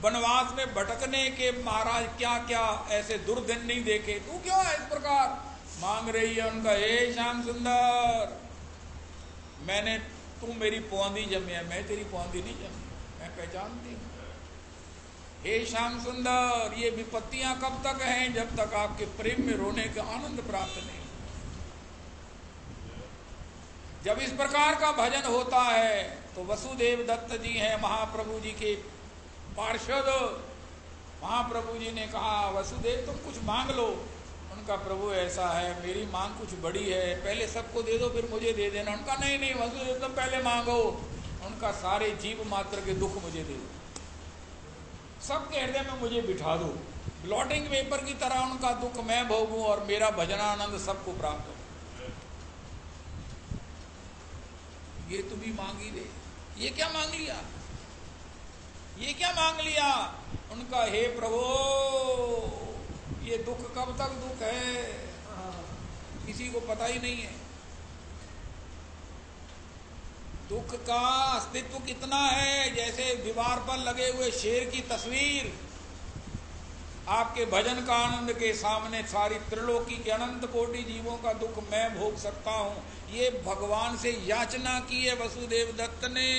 वनवास में भटकने के महाराज क्या क्या ऐसे दुर्दिन नहीं देखे। तू क्यों है इस प्रकार मांग रही है उनका? हे श्याम सुंदर मैंने तू मेरी पौंधी जमे है, मैं तेरी पौंधी नहीं जमी, मैं पहचानती हूँ। हे श्याम सुंदर ये विपत्तियां कब तक हैं? जब तक आपके प्रेम में रोने का आनंद प्राप्त नहीं। जब इस प्रकार का भजन होता है तो वसुदेव दत्त जी हैं महाप्रभु जी के पार्षद। महाप्रभु जी ने कहा वसुदेव तुम कुछ मांग लो। उनका प्रभु ऐसा है मेरी मांग कुछ बड़ी है, पहले सबको दे दो फिर मुझे दे देना। उनका नहीं नहीं वसुदेव तुम पहले मांगो। उनका सारे जीव मात्र के दुख मुझे दे दो, सबके हृदय में मुझे बिठा दो, ब्लॉटिंग पेपर की तरह उनका दुख मैं भोगूं और मेरा भजनानंद सबको प्राप्त हो। ये तुम्ही मांगी दे। ये क्या मांग लिया? ये क्या मांग लिया? उनका हे प्रभु ये दुख कब तक दुख है किसी को पता ही नहीं है। दुख का अस्तित्व कितना है, जैसे दीवार पर लगे हुए शेर की तस्वीर। आपके भजन का आनंद के सामने सारी त्रिलोकी के अनंत कोटि जीवों का दुख मैं भोग सकता हूं। ये भगवान से याचना की है वसुदेव दत्त ने।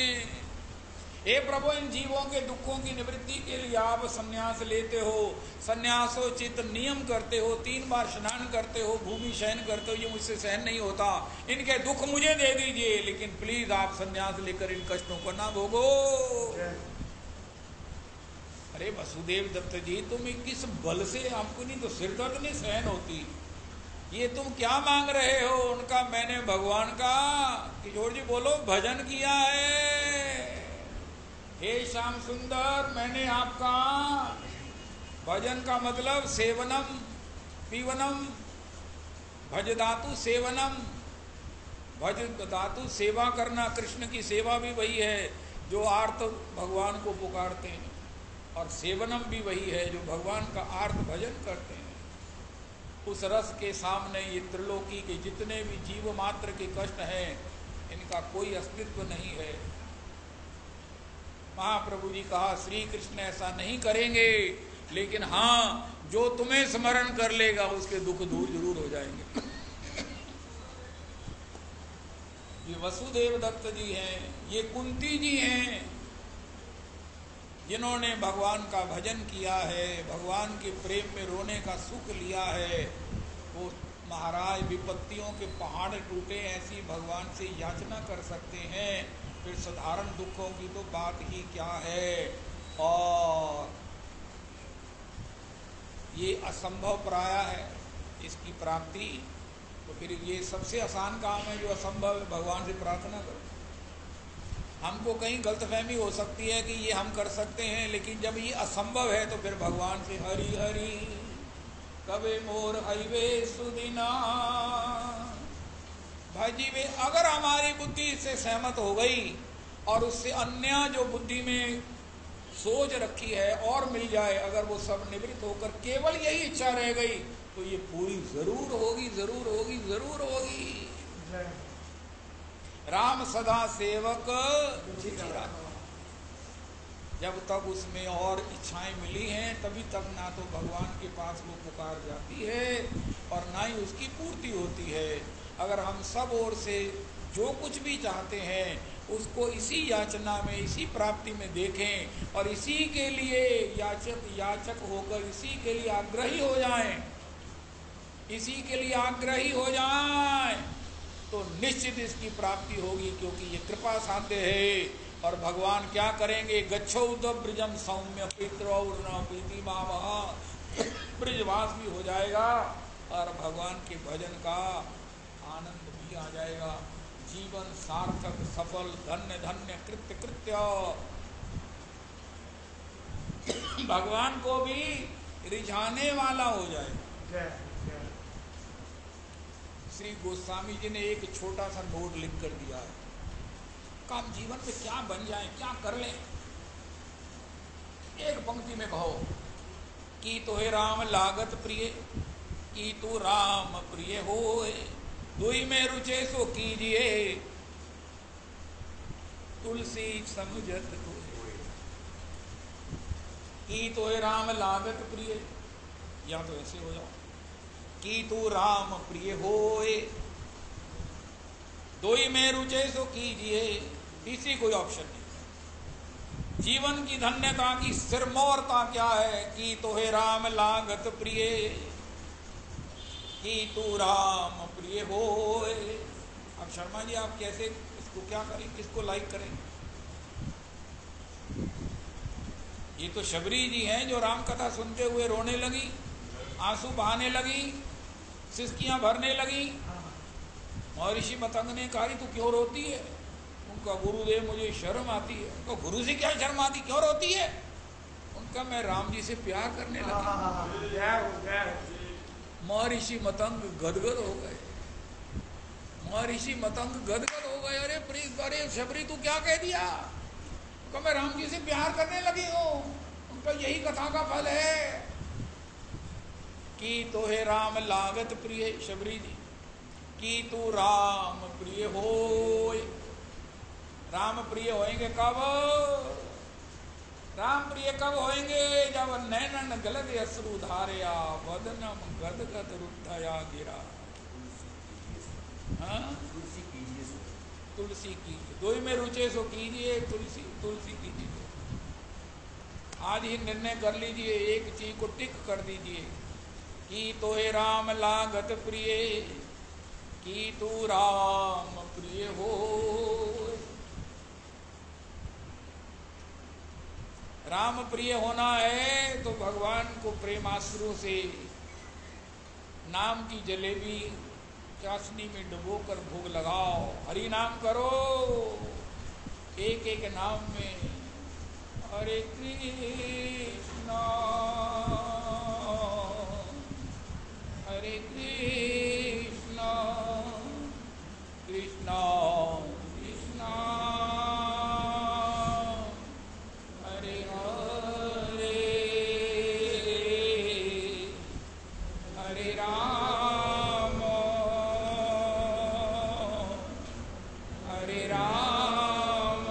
हे प्रभु इन जीवों के दुखों की निवृत्ति के लिए आप संन्यास लेते हो, संन्यासोचित नियम करते हो, 3 बार स्नान करते हो, भूमि शयन करते हो, ये मुझसे सहन नहीं होता, इनके दुख मुझे दे दीजिए, लेकिन प्लीज आप संन्यास लेकर इन कष्टों को ना भोगो। अरे वसुदेव दत्त जी तुम किस बल से, हमको नहीं तो सिरदर्द नहीं सहन होती, ये तुम क्या मांग रहे हो? उनका मैंने भगवान का किशोर जी बोलो भजन किया है। हे श्याम सुंदर मैंने आपका भजन का मतलब सेवनम पीवनम भज धातु सेवनम, भज धातु सेवा करना। कृष्ण की सेवा भी वही है जो आर्त भगवान को पुकारते हैं, और सेवनम भी वही है जो भगवान का आर्त भजन करते हैं। उस रस के सामने ये त्रिलोकी के जितने भी जीव मात्र के कष्ट हैं इनका कोई अस्तित्व नहीं है। महाप्रभु जी कहा श्री कृष्ण ऐसा नहीं करेंगे, लेकिन हाँ जो तुम्हें स्मरण कर लेगा उसके दुख दूर जरूर हो जाएंगे। ये वसुदेव दत्त जी हैं, ये कुंती जी हैं जिन्होंने भगवान का भजन किया है, भगवान के प्रेम में रोने का सुख लिया है। वो महाराज विपत्तियों के पहाड़ टूटे ऐसी भगवान से याचना कर सकते हैं, फिर साधारण दुखों की तो बात ही क्या है। और ये असंभव प्राय है इसकी प्राप्ति, तो फिर ये सबसे आसान काम है जो असंभव है भगवान से प्रार्थना करो। हमको कहीं गलतफहमी हो सकती है कि ये हम कर सकते हैं, लेकिन जब ये असंभव है तो फिर भगवान से हरि हरि कबे मोर हईवे सुदिना भाई वे। अगर हमारी बुद्धि इससे सहमत हो गई और उससे अन्य जो बुद्धि में सोच रखी है और मिल जाए, अगर वो सब निवृत्त होकर केवल यही इच्छा रह गई तो ये पूरी जरूर होगी, जरूर होगी, जरूर होगी। राम सदा सेवक चिचिरा। जब तक उसमें और इच्छाएं मिली हैं तभी तक ना तो भगवान के पास वो पुकार जाती है और ना ही उसकी पूर्ति होती है। अगर हम सब ओर से जो कुछ भी चाहते हैं उसको इसी याचना में, इसी प्राप्ति में देखें और इसी के लिए याचक होकर इसी के लिए आग्रही हो जाएं, इसी के लिए आग्रही हो जाएं, तो निश्चित इसकी प्राप्ति होगी, क्योंकि ये कृपा साध्य है। और भगवान क्या करेंगे? गच्छौ ब्रजम सौम्य पितरौर्न प्रीति मावह, ब्रजवास भी हो जाएगा और भगवान के भजन का आनंद भी आ जाएगा। जीवन सार्थक, सफल, धन्य धन्य, कृत्य कृत्य, भगवान को भी रिझाने वाला हो जाएगा। श्री गोस्वामी जी ने एक छोटा सा नोट लिख कर दिया है, काम जीवन में क्या बन जाए, क्या कर लें। एक पंक्ति में कहो कि तो हे राम लागत प्रिय, कि तू राम प्रिय होए, दुई में रुचे सो कीजिए, तुलसी समझत होए। कि तो हे राम लागत प्रिय, या तो ऐसे हो जाओ कि तू राम प्रिय होए, दोई में रुचे सो कीजिए, तीसरी कोई ऑप्शन नहीं। जीवन की धन्यता की सिरमौरता क्या है? कि तो हे राम लागत प्रिय, कि तू राम प्रिय होए। अब शर्मा जी आप कैसे इसको क्या करें, किसको लाइक करें? ये तो शबरी जी हैं जो राम कथा सुनते हुए रोने लगी, आंसू बहाने लगी, सिसकियां भरने लगी। महर्षि मतंग ने कहा तू क्यों रोती है? उनका गुरुदेव मुझे शर्म आती है। उनका गुरु से क्या शर्म आती, क्यों रोती है? उनका मैं राम जी से प्यार करने लगी। महर्षि मतंग गदगद हो गए, महर्षि मतंग गदगद हो गए। अरे शबरी तू क्या कह दिया? उनका मैं राम जी से प्यार करने लगी हूँ। उनका यही कथा का फल है कि तो हे राम लागत प्रिय, शबरी जी, कि तू राम प्रिय होए। राम प्रिय होएंगे कब? राम प्रिय कब होएंगे? जब नैनन गलत अश्रु धारया, वदनम गदगद रुद्धया गिरा। तुलसी कीजिए, तुलसी कीजिए, दो में रुचे सो कीजिए, तुलसी तुलसी कीजिए। आज ही निर्णय कर लीजिए, एक चीज को टिक कर दीजिए कि तो हे राम लागत प्रिय, कि तू राम प्रिय हो। राम प्रिय होना है तो भगवान को प्रेमाश्रु से नाम की जलेबी चाशनी में डुबोकर भोग लगाओ, हरि नाम करो, एक एक नाम में हरे कृष्णा हरे कृष्णा कृष्णा कृष्णा हरे हरे, हरे राम हरे राम,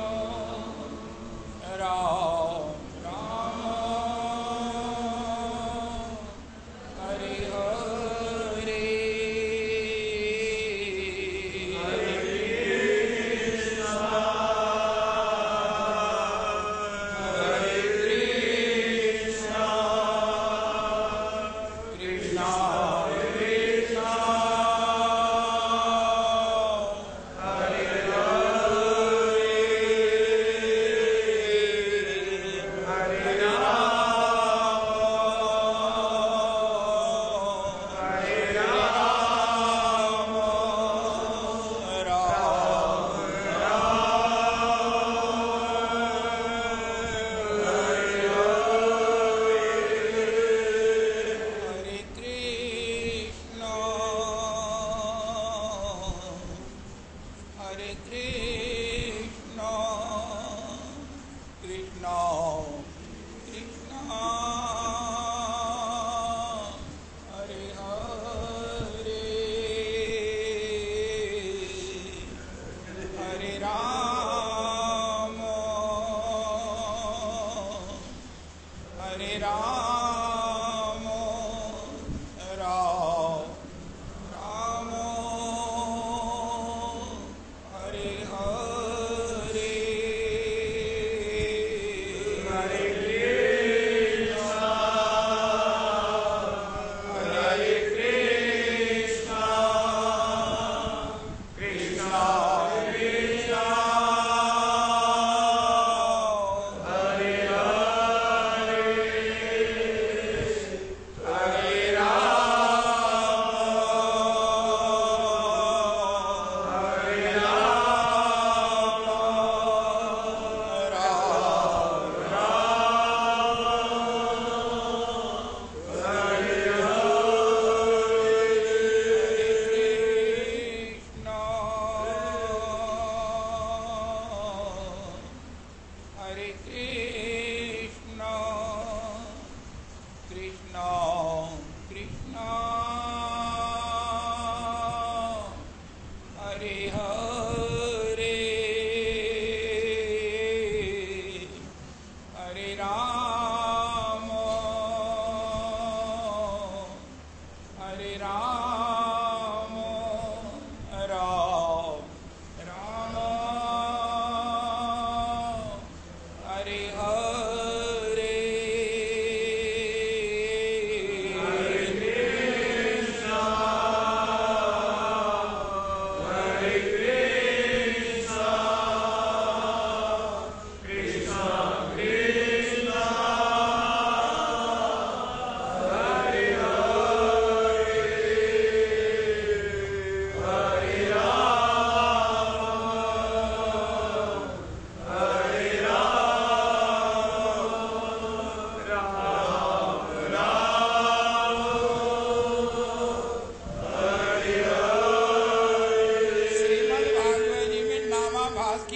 राम राम कृष्णा कृष्णा हरे हरे हरे राम हरे राम राम राम हरे हरे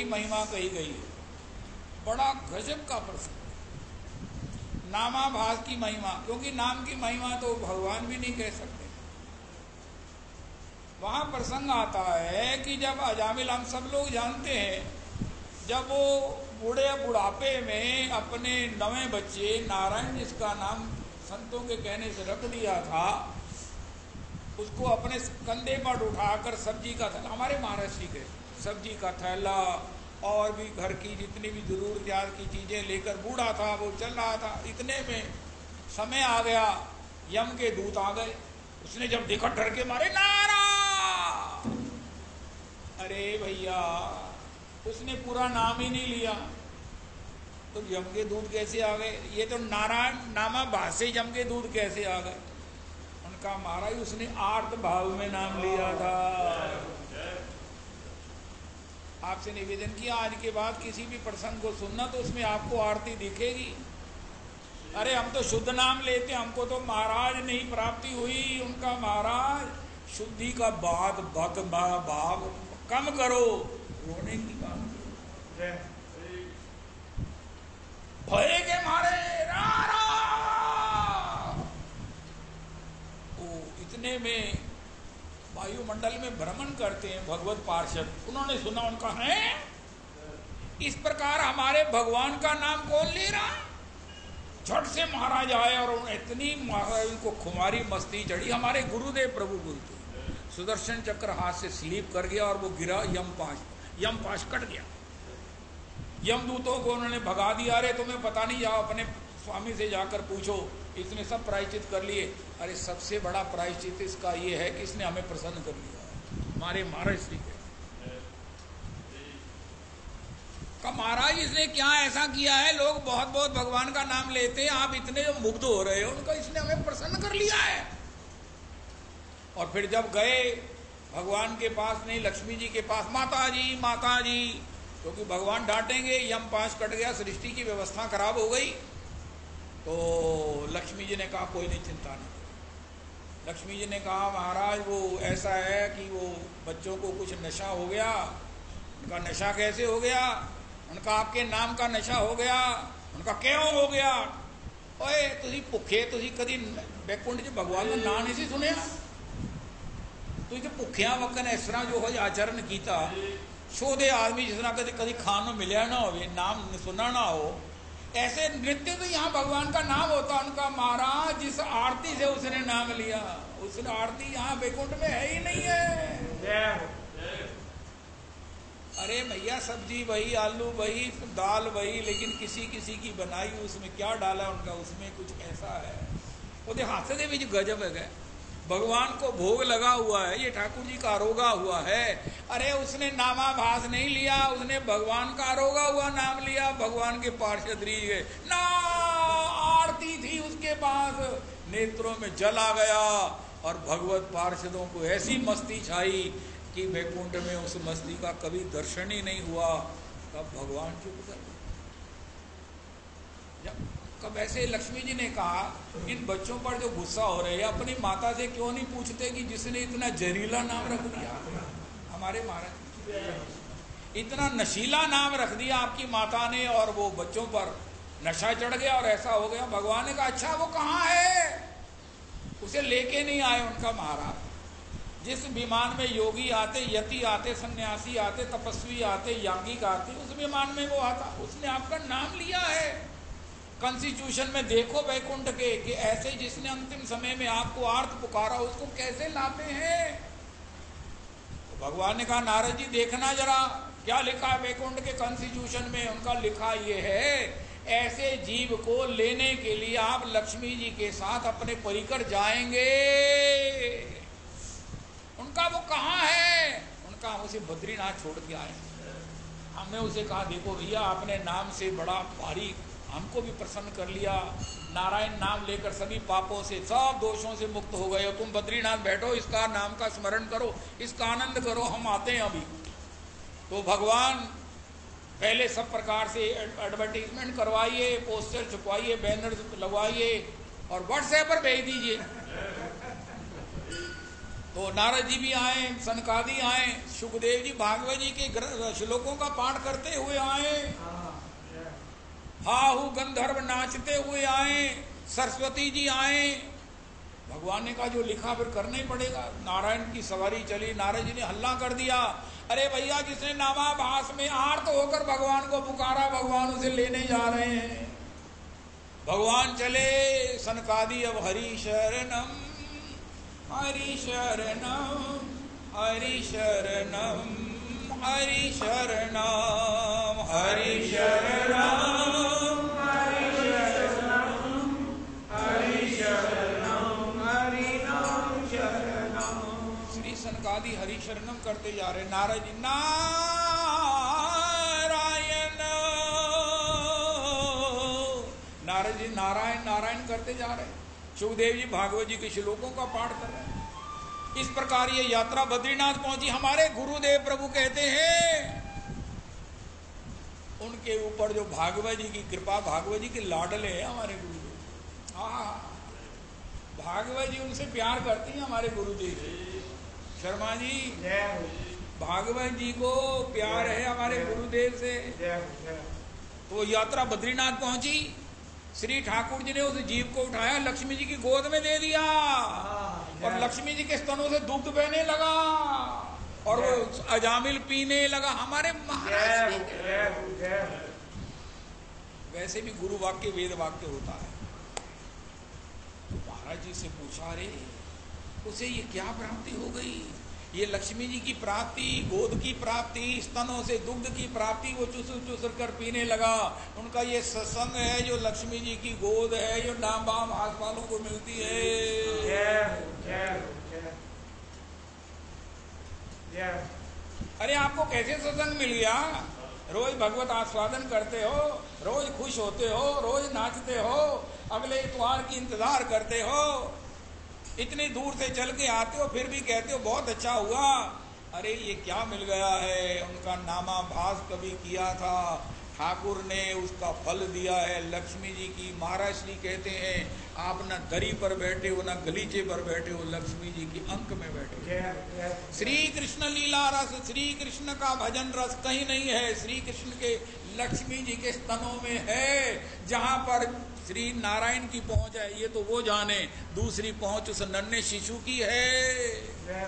महिमा कही गई है। बड़ा गजब का प्रसंग, नामाभास की महिमा, क्योंकि नाम की महिमा तो भगवान भी नहीं कह सकते। वहां प्रसंग आता है कि जब अजामिल, हम सब लोग जानते हैं, जब वो बुढ़ापे में अपने 9वें बच्चे नारायण, जिसका नाम संतों के कहने से रख दिया था, उसको अपने कंधे पर उठाकर सब्जी का थैला, हमारे महर्षि के सब्जी का थैला और भी घर की जितनी भी जरूरत की चीजें लेकर बूढ़ा था, वो चल रहा था। इतने में समय आ गया, यम के दूत आ गए। उसने जब देखा डर के मारे, नारा, अरे भैया, उसने पूरा नाम ही नहीं लिया, तो यम के दूत कैसे आ गए? ये तो नारायण नामाभास से यम के दूत कैसे आ गए? उनका महाराज, उसने आर्त भाव में नाम लिया था। आपसे निवेदन किया, आज के बाद किसी भी प्रसंग को सुनना तो उसमें आपको आरती दिखेगी। अरे हम तो शुद्ध नाम लेते, हमको तो महाराज नहीं प्राप्ति हुई। उनका महाराज, शुद्धि का बात भक्त भाव कम करो, रोने की बात भय के मारे रारा। ओ, इतने में वायुमंडल में भ्रमण करते हैं भगवत पार्षद, उन्होंने सुना, उनका है इस प्रकार हमारे भगवान का नाम कौन ले रहा। झट से महाराज आए और इतनी महाराज उनको खुमारी मस्ती चढ़ी। हमारे गुरुदेव प्रभु बोलते, सुदर्शन चक्र हाथ से स्लीप कर गया और वो गिरा यमपाश कट गया। यमदूतों को उन्होंने भगा दिया। अरे तुम्हें पता नहीं, जाओ अपने स्वामी से जाकर पूछो, इसने सब प्रायश्चित कर लिए। अरे सबसे बड़ा प्रायश्चित इसका ये है कि इसने हमें प्रसन्न कर लिया। हमारे महाराज श्री के महाराज, इसने क्या ऐसा किया है? लोग बहुत बहुत भगवान का नाम लेते हैं, आप इतने जो मुग्ध हो रहे हो, उनका इसने हमें प्रसन्न कर लिया है। और फिर जब गए भगवान के पास नहीं, लक्ष्मी जी के पास, माता जी, क्योंकि भगवान डांटेंगे, यम पास कट गया, सृष्टि की व्यवस्था खराब हो गई। तो लक्ष्मी जी ने कहा कोई नहीं, चिंता नहीं। लक्ष्मी जी ने कहा महाराज, वो ऐसा है कि वो बच्चों को कुछ नशा हो गया। उनका नशा कैसे हो गया? उनका आपके नाम का नशा हो गया। उनका क्यों हो गया? ओए तुझी भुखे, तुझी कदी बैकुंठ च भगवान का नाम नहीं सी सुनिया? तुझी तो भुखिया वक्न इस तरह जो है आचरण किया, शोधे आदमी जिस तरह कभी कभी खान मिलया ना हो, नाम सुना ना हो, ऐसे नृत्य तो यहाँ भगवान का नाम होता। उनका महाराज, जिस आरती से उसने नाम लिया, उस आरती यहाँ बैकुंठ में है ही नहीं है। अरे भैया, सब्जी वही, आलू वही, दाल वही, लेकिन किसी किसी की बनाई, उसमें क्या डाला उनका, उसमें कुछ ऐसा है। वो हाथ से भी गजब है। भगवान को भोग लगा हुआ है, ये ठाकुर जी का आरोगा हुआ है। अरे उसने नामाभास नहीं लिया, उसने भगवान का आरोगा हुआ नाम लिया। भगवान के पार्षद गए ना, आरती थी उसके पास, नेत्रों में जल आ गया और भगवत पार्षदों को ऐसी मस्ती छाई कि वैकुंठ में उस मस्ती का कभी दर्शन ही नहीं हुआ। तब भगवान चुप कर गए। कब ऐसे लक्ष्मी जी ने कहा, इन बच्चों पर जो गुस्सा हो रहे हैं, अपनी माता से क्यों नहीं पूछते कि जिसने इतना जहरीला नाम रख दिया? हमारे महाराज, इतना नशीला नाम रख दिया आपकी माता ने, और वो बच्चों पर नशा चढ़ गया और ऐसा हो गया। भगवान ने कहा अच्छा वो कहाँ है? उसे लेके नहीं आए उनका महाराज। जिस विमान में योगी आते, यति आते, सन्यासी आते, तपस्वी आते, याज्ञिक आते, उस विमान में वो आता। उसने आपका नाम लिया है। कॉन्स्टिट्यूशन में देखो वैकुंठ के कि ऐसे जिसने अंतिम समय में आपको आर्त पुकारा उसको कैसे लाते हैं। तो भगवान ने कहा नारद जी देखना जरा क्या लिखा है वैकुंठ के कॉन्स्टिट्यूशन में। उनका लिखा ये है ऐसे जीव को लेने के लिए आप लक्ष्मी जी के साथ अपने परिकर जाएंगे। उनका वो कहाँ है? उनका हम उसे बद्रीनाथ छोड़ के आए। हमने उसे कहा देखो भैया आपने नाम से बड़ा भारी हमको भी प्रसन्न कर लिया। नारायण नाम लेकर सभी पापों से सब दोषों से मुक्त हो गए हो। तुम बद्रीनाथ बैठो, इसका नाम का स्मरण करो, इसका आनंद करो, हम आते हैं अभी। तो भगवान पहले सब प्रकार से एडवर्टीजमेंट करवाइए, पोस्टर छपवाइए, बैनर लगवाइए और व्हाट्सएप पर भेज दीजिए। तो नारद जी भी आए, सनकादि आए, सुखदेव जी भागवत जी के श्लोकों का पाठ करते हुए आए, हाहू गंधर्व नाचते हुए आए, सरस्वती जी आए। भगवान ने कहा जो लिखा फिर करना ही पड़ेगा। नारायण की सवारी चली। नारद जी ने हल्ला कर दिया अरे भैया जिसने नामाभास में आर्त होकर भगवान को पुकारा भगवान उसे लेने जा रहे हैं। भगवान चले। सनकादि अब हरि शरणम हरि शरणम हरि शरणम हरि शरणम हरि शरणम हरि शरणम हरि शरणम हरि नाम शरणम। श्री सनकादि हरि शरणम करते जा रहे। नारद जी नारायण नारद जी नारायण नारायण करते जा रहे। सुखदेव जी भागवत जी के श्लोकों का पाठ कर रहे हैं। इस प्रकार ये यात्रा बद्रीनाथ पहुंची। हमारे गुरुदेव प्रभु कहते हैं उनके ऊपर जो भागवत जी की कृपा, भागवत जी के लाडले हैं हमारे गुरुदेव। भागवत जी उनसे प्यार करती हैं हमारे गुरुदेव। शर्मा जी भागवत जी को प्यार है हमारे गुरुदेव से। तो यात्रा बद्रीनाथ पहुंची। श्री ठाकुर जी ने उस जीव को उठाया, लक्ष्मी जी की गोद में दे दिया और लक्ष्मी जी के स्तनों से दूध बहने लगा और वो अजामिल पीने लगा। हमारे महाराज वैसे भी गुरु वाक्य वेद वाक्य होता है। तो महाराज जी से पूछा रे उसे ये क्या प्राप्ति हो गई? ये लक्ष्मी जी की प्राप्ति, गोद की प्राप्ति, स्तनों से दुग्ध की प्राप्ति, वो चुसर चुसर कर पीने लगा। उनका ये सत्संग है जो लक्ष्मी जी की गोद है, जो नाम बाम हाथ वालों को मिलती है। अरे आपको कैसे सत्संग मिल गया? रोज भगवत आस्वादन करते हो, रोज खुश होते हो, रोज नाचते हो, अगले इतवार की इंतजार करते हो, इतनी दूर से चल के आते हो, फिर भी कहते हो बहुत अच्छा हुआ। अरे ये क्या मिल गया है? उनका नामाभास कभी किया था, ठाकुर ने उसका फल दिया है। लक्ष्मी जी की महाराज श्री कहते हैं आप न दरी पर बैठे हो, न गलीचे पर बैठे हो, लक्ष्मी जी की अंक में बैठे हो। श्री कृष्ण लीला रस, श्री कृष्ण का भजन रस कहीं नहीं है, श्री कृष्ण के लक्ष्मी जी के स्तनों में है। जहां पर श्री नारायण की पहुंच है ये तो वो जाने, दूसरी पहुंच उस नन्हे शिशु की है।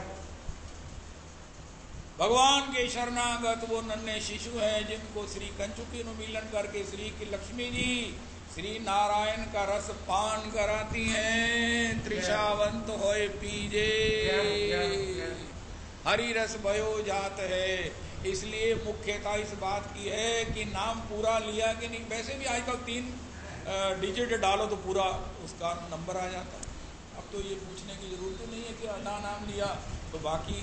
भगवान के शरणागत वो नन्हे शिशु हैं जिनको श्री कंचुकी मिलन करके श्री की लक्ष्मी जी श्री नारायण का रस पान कराती हैं। त्रिषावंत होए पीजे हरि रस भयो जात है। इसलिए मुख्यता इस बात की है कि नाम पूरा लिया कि नहीं। वैसे भी आजकल 3 डिजिट डालो तो पूरा उसका नंबर आ जाता है। अब तो ये पूछने की जरूरत नहीं है कि अदा नाम लिया तो बाकी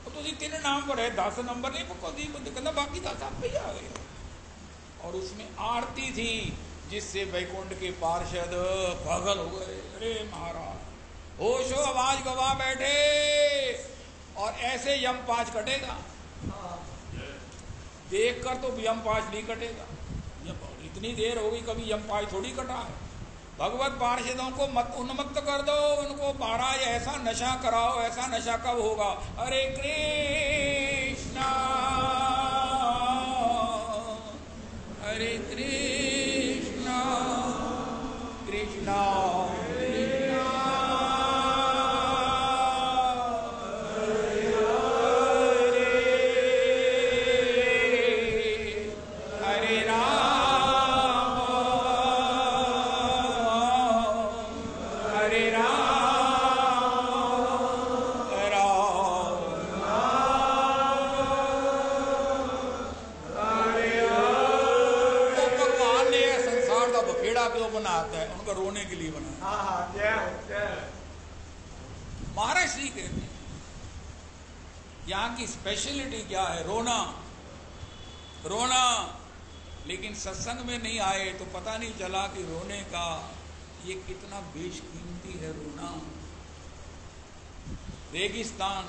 तो 3 नाम पर है, 10 नंबर नहीं कहना, बाकी 10 आप पे आ गए। और उसमें आरती थी जिससे वैकुंठ के पार्षद पागल हो गए। अरे महाराज होशो आवाज गवा बैठे और ऐसे यम 5 कटेगा देखकर तो यम 5 नहीं कटेगा। इतनी देर हो गई कभी यम 5 थोड़ी कटा है। भगवत पार्षदों को मत उन्मत्त कर दो, उनको महाराज ऐसा नशा कराओ, ऐसा नशा कब होगा? हरे कृष्णा हरे कृष्णा रोने के लिए बना। महाराज श्री कहते हैं यहाँ की स्पेशलिटी क्या है? रोना, रोना। लेकिन सत्संग में नहीं आए तो पता नहीं चला कि रोने का ये कितना बेशकीमती है रोना। रेगिस्तान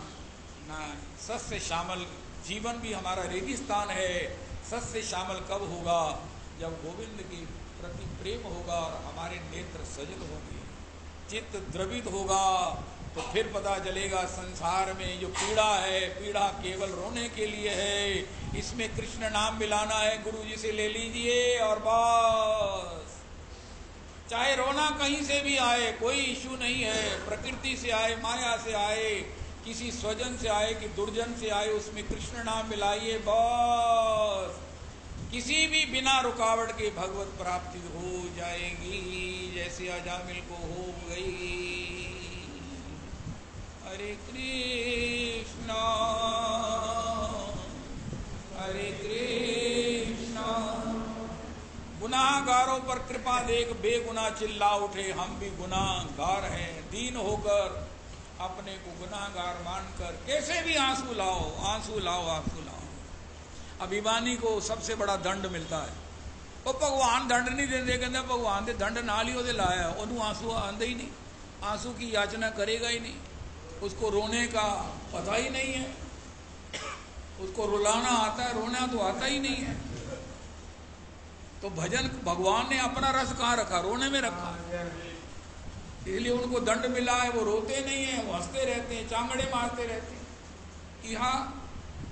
ना सस्य श्यामल, जीवन भी हमारा रेगिस्तान है। सस्य श्यामल कब होगा? जब गोविंद के प्रति प्रेम होगा और हमारे नेत्र सजल होंगे, चित्त द्रवित होगा, तो फिर पता चलेगा संसार में जो पीड़ा है, पीड़ा केवल रोने के लिए है। इसमें कृष्ण नाम मिलाना है, गुरु जी से ले लीजिए और बस। चाहे रोना कहीं से भी आए, कोई इश्यू नहीं है। प्रकृति से आए, माया से आए, किसी स्वजन से आए कि दुर्जन से आए, उसमें कृष्ण नाम मिलाइए बस। किसी भी बिना रुकावट के भगवत प्राप्ति हो जाएगी, जैसे अजामिल को हो गई। हरे कृष्णा हरे कृष्णा। गुनाहगारों पर कृपा देख बेगुनाह चिल्ला उठे, हम भी गुनाहगार हैं। दीन होकर अपने को गुनाहगार मानकर कैसे भी आंसू लाओ, आंसू लाओ, आंसू लाओ। अभिमानी को सबसे बड़ा दंड मिलता है। वो भगवान दंड नहीं देते, कहते भगवान दे दंड नाल ही ओदे लाया, ओनू आंसू आंदे ही नहीं, आंसू की याचना करेगा ही नहीं। उसको रोने का पता ही नहीं है, उसको रुलाना आता है, रोना तो आता ही नहीं है। तो भजन भगवान ने अपना रस कहाँ रखा? रोने में रखा। इसलिए उनको दंड मिला है, वो रोते नहीं है, वो हंसते रहते हैं, चांगड़े मारते रहते हैं। यहाँ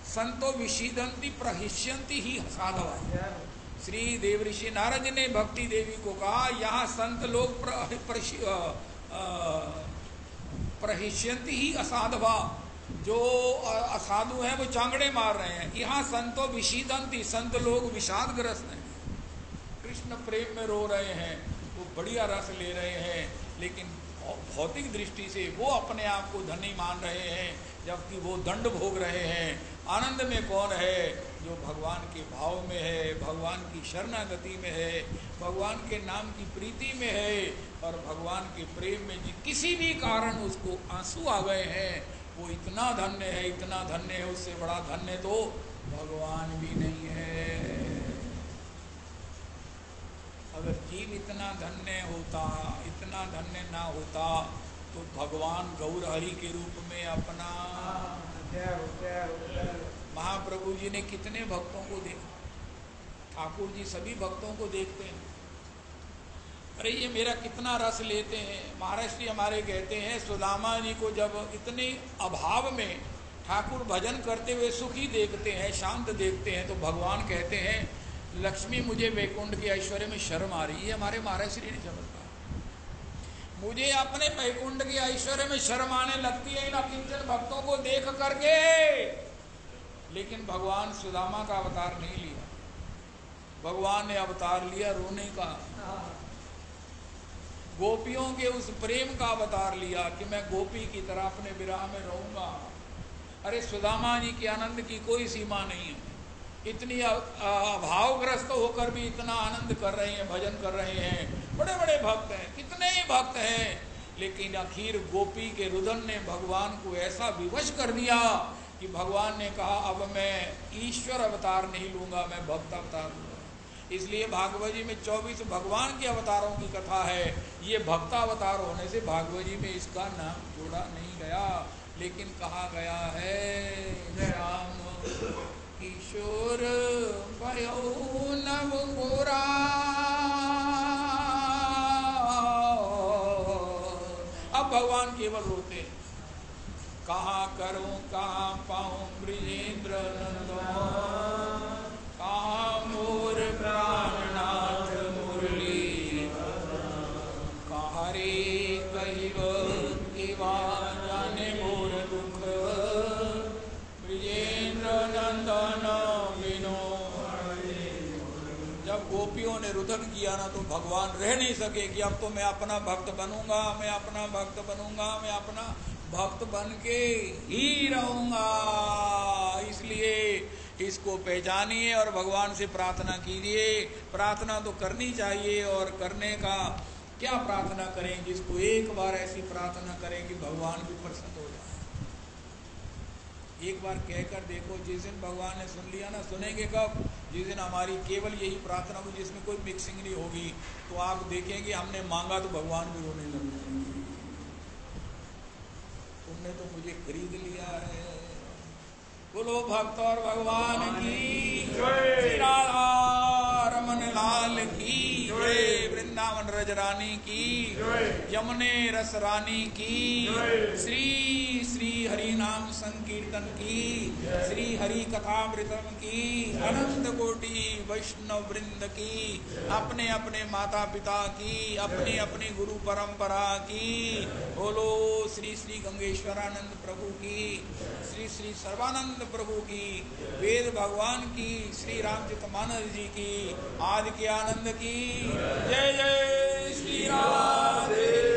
संतो विशीदंती प्रहिष्यंती ही साधवा। श्री देवऋषि नारद ने भक्ति देवी को कहा, यहाँ संत लोग प्रहिष्यंती ही असाधवा, जो असाधु हैं वो चांगड़े मार रहे हैं। यहाँ संतो विशीदंती, संत लोग विषादग्रस्त हैं, कृष्ण प्रेम में रो रहे हैं, वो बढ़िया रस ले रहे हैं, लेकिन भौतिक दृष्टि से वो अपने आप को धनी मान रहे हैं, जबकि वो दंड भोग रहे हैं। आनंद में कौन है? जो भगवान के भाव में है, भगवान की शरणागति में है, भगवान के नाम की प्रीति में है, और भगवान के प्रेम में किसी भी कारण उसको आंसू आ गए हैं, वो इतना धन्य है, इतना धन्य है। उससे बड़ा धन्य तो भगवान भी नहीं है। अगर जीव इतना धन्य होता, इतना धन्य ना होता, तो भगवान गौर हरि के रूप में अपना महाप्रभु जी ने कितने भक्तों को देखा। ठाकुर जी सभी भक्तों को देखते हैं, अरे ये मेरा कितना रस लेते हैं। महाराज जी हमारे कहते हैं, सुदामा जी को जब इतने अभाव में ठाकुर भजन करते हुए सुखी देखते हैं, शांत देखते हैं, तो भगवान कहते हैं, लक्ष्मी मुझे वैकुंठ के ऐश्वर्य में शर्म आ रही है। हमारे महाराज श्री ने समझ पाया, मुझे अपने वैकुंठ के ऐश्वर्य में शर्म आने लगती है इन अकिंचन भक्तों को देख करके। लेकिन भगवान सुदामा का अवतार नहीं लिया, भगवान ने अवतार लिया रोने का, गोपियों के उस प्रेम का अवतार लिया कि मैं गोपी की तरह अपने विरह में रहूंगा। अरे सुदामा जी के आनंद की कोई सीमा नहीं है, इतनी अभावग्रस्त होकर भी इतना आनंद कर रहे हैं, भजन कर रहे हैं। बड़े बड़े भक्त हैं, कितने ही भक्त हैं, लेकिन आखिर गोपी के रुदन ने भगवान को ऐसा विवश कर दिया कि भगवान ने कहा, अब मैं ईश्वर अवतार नहीं लूंगा, मैं भक्त अवतार लूंगा। इसलिए भागवत जी में 24 भगवान के अवतारों की कथा है। ये भक्तावतार होने से भागवत जी में इसका नाम जोड़ा नहीं गया, लेकिन कहा गया है श्याम किशोर भयो नव गोरा। अब भगवान केवल रोते हैं, कहाँ करूं कहाँ पाऊं ब्रजेंद्र नंदन, कहाँ मोर प्राणनाथ मुरली, सेवा जाने मोर दुख, ब्रजेंद्र नंदन बिनो। जब गोपियों ने रुदन किया ना तो भगवान रह नहीं सके कि अब तो मैं अपना भक्त बनूंगा, मैं अपना भक्त बनूंगा, मैं अपना भक्त बन के ही रहूंगा। इसलिए इसको पहचानिए और भगवान से प्रार्थना कीजिए। प्रार्थना तो करनी चाहिए, और करने का क्या प्रार्थना करें? जिसको एक बार ऐसी प्रार्थना करें कि भगवान भी प्रसन्न हो जाए। एक बार कहकर देखो, जिस दिन भगवान ने सुन लिया ना, सुनेंगे कब? जिस दिन हमारी केवल यही प्रार्थना हो जिसमें कोई मिक्सिंग नहीं होगी, तो आप देखेंगे हमने मांगा तो भगवान भी रोने लग जाएंगे। तुमने तो मुझे खरीद लिया है। बोलो भक्त और भगवान की जय, राधा रमन लाल की जय, वृंदावन रजरानी की जय, यमुने रस रानी की श्री श्री हरि नाम संकीर्तन की, श्री हरि कथामृतम की, अनंत कोटि वैष्णव वृंद की, अपने अपने माता पिता की, अपनी अपनी गुरु परंपरा की। बोलो श्री श्री गंगेश्वरानंद प्रभु की, श्री श्री सर्वानंद प्रभु की, वेद भगवान की, श्री रामचरितमानस जी की, आदि के आनंद की जय जय श्री राधे।